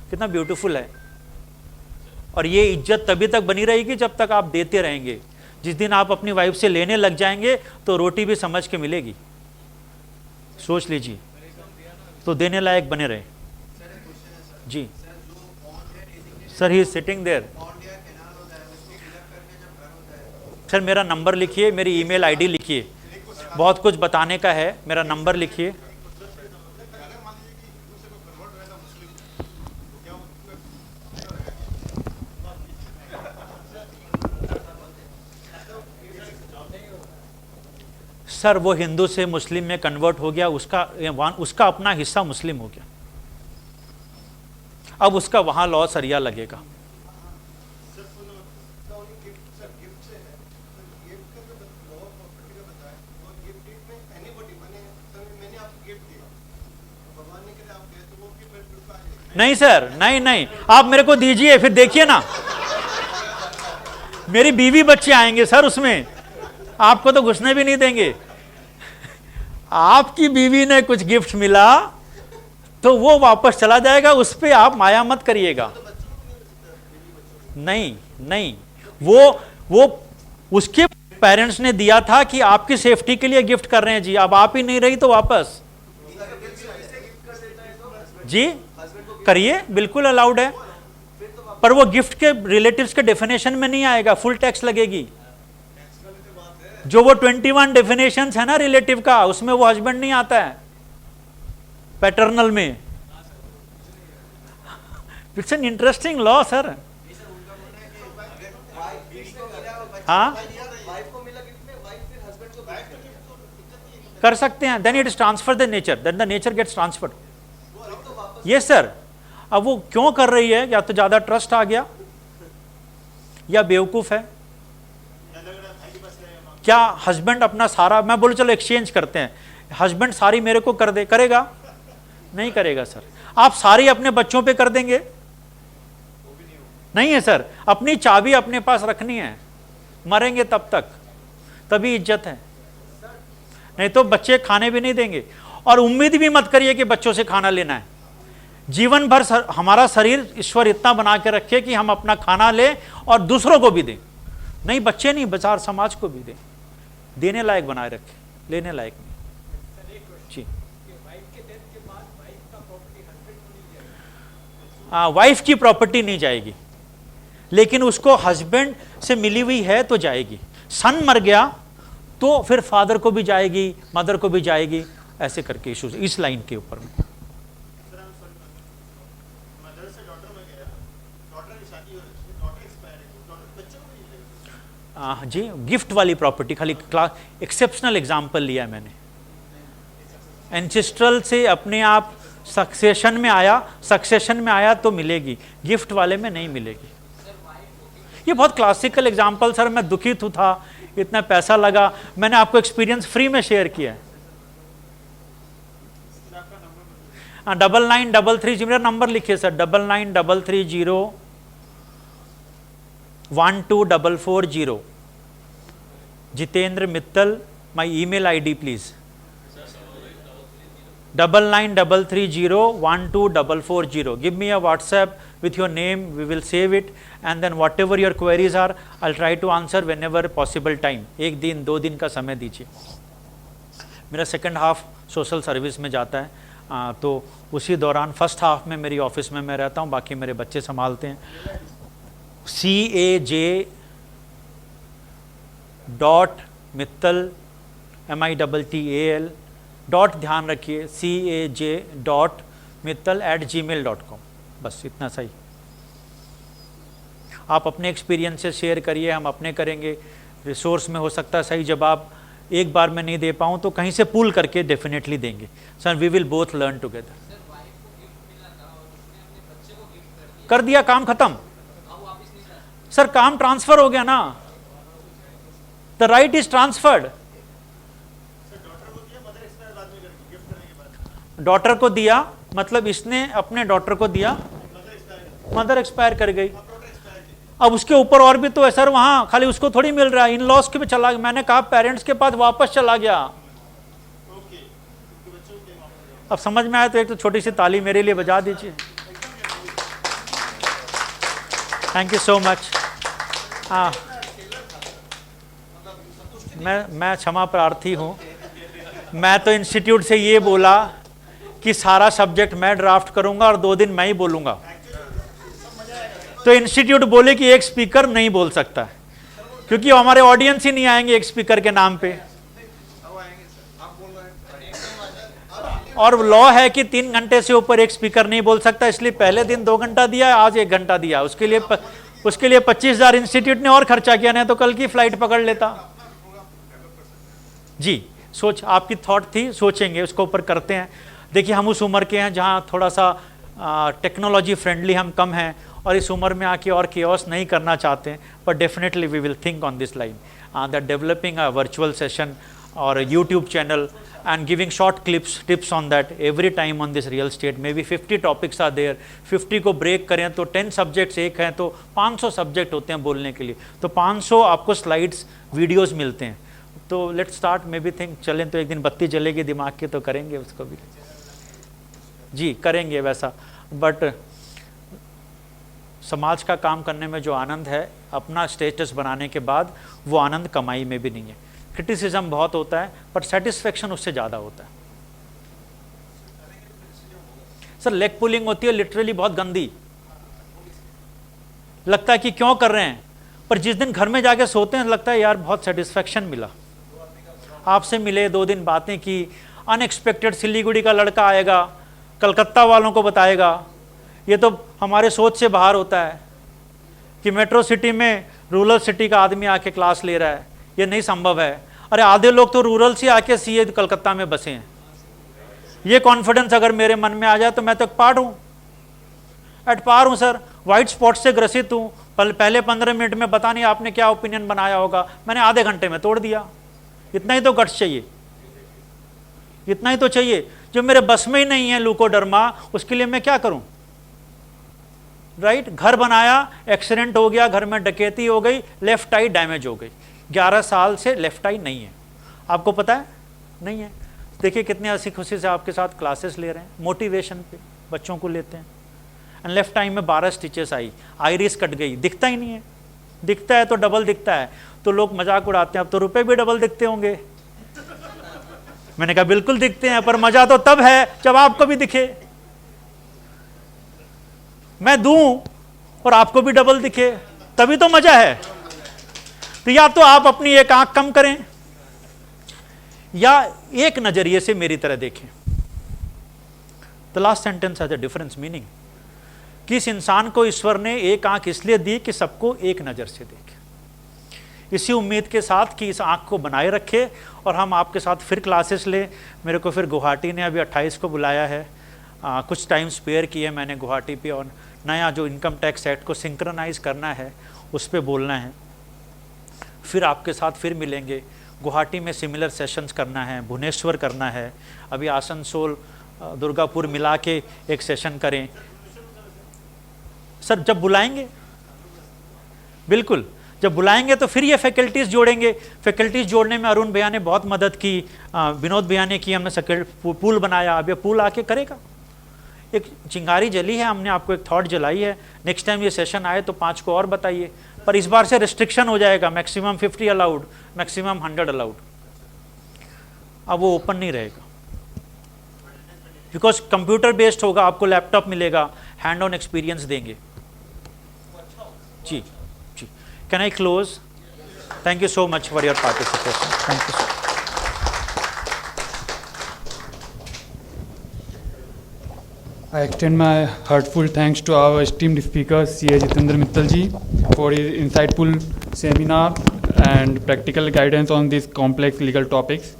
कितना ब्यूटीफुल है। और ये इज्जत तभी तक बनी रहेगी जब तक आप देते रहेंगे। जिस दिन आप अपनी वाइफ से लेने लग जाएंगे तो रोटी भी समझ के मिलेगी, सोच लीजिए। तो देने लायक बने रहे। जी sir, he is sitting there. Sir मेरा नंबर लिखिए, मेरी ईमेल आईडी लिखिए, बहुत कुछ बताने का है, मेरा नंबर लिखिए। सर वो हिंदू से मुस्लिम में कन्वर्ट हो गया, उसका अपना हिस्सा मुस्लिम हो गया, अब उसका वहां लॉ सरिया लगेगा। नहीं सर, नहीं नहीं, आप मेरे को दीजिए, फिर देखिए ना, मेरी बीवी बच्चे आएंगे सर उसमें, आपको तो घुसने भी नहीं देंगे। आपकी बीवी ने कुछ गिफ्ट मिला तो वो वापस चला जाएगा, उस पर आप माया मत करिएगा। नहीं नहीं, वो उसके पेरेंट्स ने दिया था कि आपकी सेफ्टी के लिए गिफ्ट कर रहे हैं जी, अब आप ही नहीं रही तो वापस जी करिए, बिल्कुल अलाउड है, पर वो गिफ्ट के रिलेटिव्स के डेफिनेशन में नहीं आएगा, फुल टैक्स लगेगी। जो वो 21 डेफिनेशंस है ना रिलेटिव का, उसमें वो हस्बैंड नहीं आता है पैटर्नल में। It's an interesting law sir. हाँ कर सकते हैं, then it is transfer the nature, then the nature gets transferred. Yes sir. अब वो क्यों कर रही है, या तो ज्यादा ट्रस्ट आ गया या बेवकूफ है। क्या हस्बैंड अपना सारा, मैं बोलूं चलो एक्सचेंज करते हैं, हस्बैंड सारी मेरे को कर दे, करेगा? नहीं करेगा सर। आप सारी अपने बच्चों पे कर देंगे? नहीं है सर। अपनी चाबी अपने पास रखनी है, मरेंगे तब तक, तभी इज्जत है। नहीं तो बच्चे खाने भी नहीं देंगे। और उम्मीद भी मत करिए कि बच्चों से खाना लेना है। जीवन भर हमारा शरीर ईश्वर इतना बना के रखे कि हम अपना खाना लें और दूसरों को भी दें। नहीं बच्चे नहीं, बाजार समाज को भी दें, देने लायक बनाए रखें, लेने लायक नहीं। जी, वाइफ की प्रॉपर्टी नहीं जाएगी, लेकिन उसको हस्बैंड से मिली हुई है तो जाएगी। सन मर गया तो फिर फादर को भी जाएगी, मदर को भी जाएगी, ऐसे करके इशूज इस लाइन के ऊपर में। जी, गिफ्ट वाली प्रॉपर्टी खाली क्लास एक्सेप्शनल एग्जांपल लिया है मैंने। एंसेस्ट्रल से अपने आप सक्सेशन में आया तो मिलेगी, गिफ्ट वाले में नहीं मिलेगी। ये बहुत क्लासिकल एग्जांपल सर, मैं दुखित था, इतना पैसा लगा, मैंने आपको एक्सपीरियंस फ्री में शेयर किया है। 9933, मेरा नंबर लिखिए sir, 9933012440। Jitendra Mittal, my email ID please, 9933012440. Give me a WhatsApp with your name, we will save it, and then whatever your queries are, I'll try to answer whenever possible time. 1 दिन 2 दिन का समय दीजिए। मेरा सेकंड हाफ सोशल सर्विस में जाता है, तो उसी दौरान फर्स्ट हाफ में मेरी ऑफिस में मैं रहता हूँ, बाकी मेरे बच्चे संभालते हैं। CAJ.mittal MITTAL डॉट, ध्यान रखिए, CAJ.mittal@gmail.com, बस इतना सही। आप अपने एक्सपीरियंस से शेयर करिए, हम अपने करेंगे। रिसोर्स में हो सकता है सही जवाब एक बार में नहीं दे पाऊँ तो कहीं से पुल करके डेफिनेटली देंगे। Sir we will both learn together. कर दिया, काम खत्म सर, काम ट्रांसफर हो गया ना, the right is transferred. Daughter को दिया मतलब इसने अपने डॉटर को दिया, मदर एक्सपायर कर गई। अब उसके ऊपर और भी तो है सर, वहां खाली उसको थोड़ी मिल रहा है, इन लॉस के भी चला गया। मैंने कहा पेरेंट्स के पास वापस चला गया। अब समझ में आया तो एक तो छोटी सी ताली मेरे लिए बजा दीजिए। Thank you so much. हाँ, मैं क्षमा प्रार्थी हूँ। मैं तो इंस्टीट्यूट से ये बोला कि सारा सब्जेक्ट मैं ड्राफ्ट करूंगा और 2 दिन मैं ही बोलूंगा, तो इंस्टीट्यूट बोले कि एक स्पीकर नहीं बोल सकता, क्योंकि हमारे ऑडियंस ही नहीं आएंगे एक स्पीकर के नाम पे। और लॉ है कि 3 घंटे से ऊपर एक स्पीकर नहीं बोल सकता, इसलिए पहले दिन 2 घंटा दिया, आज 1 घंटा दिया। उसके लिए 25,000 इंस्टीट्यूट ने और खर्चा किया, नहीं तो कल की फ्लाइट पकड़ लेता। जी, सोच आपकी थॉट थी, सोचेंगे उसको ऊपर करते हैं। देखिए हम उस उम्र के हैं जहाँ थोड़ा सा टेक्नोलॉजी फ्रेंडली हम कम हैं, और इस उम्र में आके और केओस नहीं करना चाहते हैं, but definitely we will think on this line that developing a virtual session और YouTube channel and giving short tips on that every time on this real estate. Maybe 50 topics are there, 50 को break करें तो 10 subjects एक हैं तो 500 subject होते हैं बोलने के लिए, तो 500 आपको स्लाइड्स वीडियोस मिलते हैं। तो let's start, may be think चलें तो एक दिन बत्ती जलेगी दिमाग की तो करेंगे उसको भी। जी करेंगे वैसा, बट समाज का काम करने में जो आनंद है अपना स्टेटस बनाने के बाद, वो आनंद कमाई में भी नहीं है। क्रिटिसिज्म बहुत होता है पर सेटिस्फेक्शन उससे ज़्यादा होता है। सर लेग पुलिंग होती है लिटरली बहुत गंदी, लगता है कि क्यों कर रहे हैं, पर जिस दिन घर में जाके सोते हैं लगता है यार बहुत सेटिस्फेक्शन मिला। आपसे मिले, 2 दिन बातें की, अनएक्सपेक्टेड सिलीगुड़ी का लड़का आएगा, कलकत्ता वालों को बताएगा। ये तो हमारे सोच से बाहर होता है कि मेट्रो सिटी में रूरल सिटी का आदमी आके क्लास ले रहा है, ये नहीं संभव है। अरे आधे लोग तो रूरल से आके सीए कलकत्ता में बसे हैं। ये कॉन्फिडेंस अगर मेरे मन में आ जाए तो मैं तो एट पार हूँ सर, वाइट स्पॉट से ग्रसित हूँ। पहले 15 मिनट में पता नहीं आपने क्या ओपिनियन बनाया होगा, मैंने आधे घंटे में तोड़ दिया। इतना ही तो गट्स चाहिए, इतना ही तो चाहिए। जो मेरे बस में ही नहीं है लूकोडर्मा, उसके लिए मैं क्या करूं? राइट, घर बनाया, एक्सीडेंट हो गया, घर में डकैती हो गई, लेफ्ट आई डैमेज हो गई। 11 साल से लेफ्ट आई नहीं है। आपको पता है नहीं है। देखिए कितने हंसी खुशी से आपके साथ क्लासेस ले रहे हैं, मोटिवेशन पे बच्चों को लेते हैं। एंड लेफ्ट टाइम में 12 स्टिचेस आई, आइरिस कट गई, दिखता ही नहीं है, दिखता है तो डबल दिखता है, तो लोग मजाक उड़ाते हैं अब तो रुपए भी डबल दिखते होंगे। मैंने कहा बिल्कुल दिखते हैं, पर मजा तो तब है जब आपको भी दिखे। मैं दूं और आपको भी डबल दिखे, तभी तो मजा है। तो या तो आप अपनी एक आंख कम करें या एक नजरिए से मेरी तरह देखें। The last sentence has a difference meaning. किस इंसान को ईश्वर ने एक आंख इसलिए दी कि सबको एक नजर से देखे। इसी उम्मीद के साथ कि इस आंख को बनाए रखे और हम आपके साथ फिर क्लासेस ले। मेरे को फिर गुवाहाटी ने अभी 28 को बुलाया है, कुछ टाइम स्पेयर किए मैंने गुवाहाटी पे, और नया जो इनकम टैक्स एक्ट को सिंक्रोनाइज करना है उस पर बोलना है। फिर आपके साथ फिर मिलेंगे। गुवाहाटी में सिमिलर सेशंस करना है, भुवनेश्वर करना है, अभी आसनसोल दुर्गापुर मिला के एक सेशन करें। सर जब बुलाएंगे, बिल्कुल जब बुलाएंगे तो फिर ये फैकल्टीज़ जोड़ेंगे। फैकल्टीज़ जोड़ने में अरुण भैया ने बहुत मदद की, विनोद भैया ने की, हमने पूल बनाया, अब ये पूल आके करेगा। एक चिंगारी जली है, हमने आपको एक थॉट जलाई है, नेक्स्ट टाइम ये सेशन आए तो 5 को और बताइए। पर इस बार से रिस्ट्रिक्शन हो जाएगा, मैक्सिमम 50 अलाउड, मैक्सिमम 100 अलाउड। अब वो ओपन नहीं रहेगा, बिकॉज कंप्यूटर बेस्ड होगा, आपको लैपटॉप मिलेगा, हैंड ऑन एक्सपीरियंस देंगे। जी जी, can I close? Thank you so much for your participation. Thank you so. I extend my heartfelt thanks to our esteemed speaker, C.A. Jitendra Mittal ji, for his insightful seminar and practical guidance on these complex legal topics.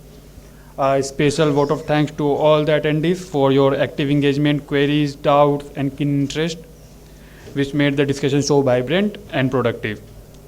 A special vote of thanks to all the attendees for your active engagement, queries, doubts, and keen interest, which made the discussion so vibrant and productive.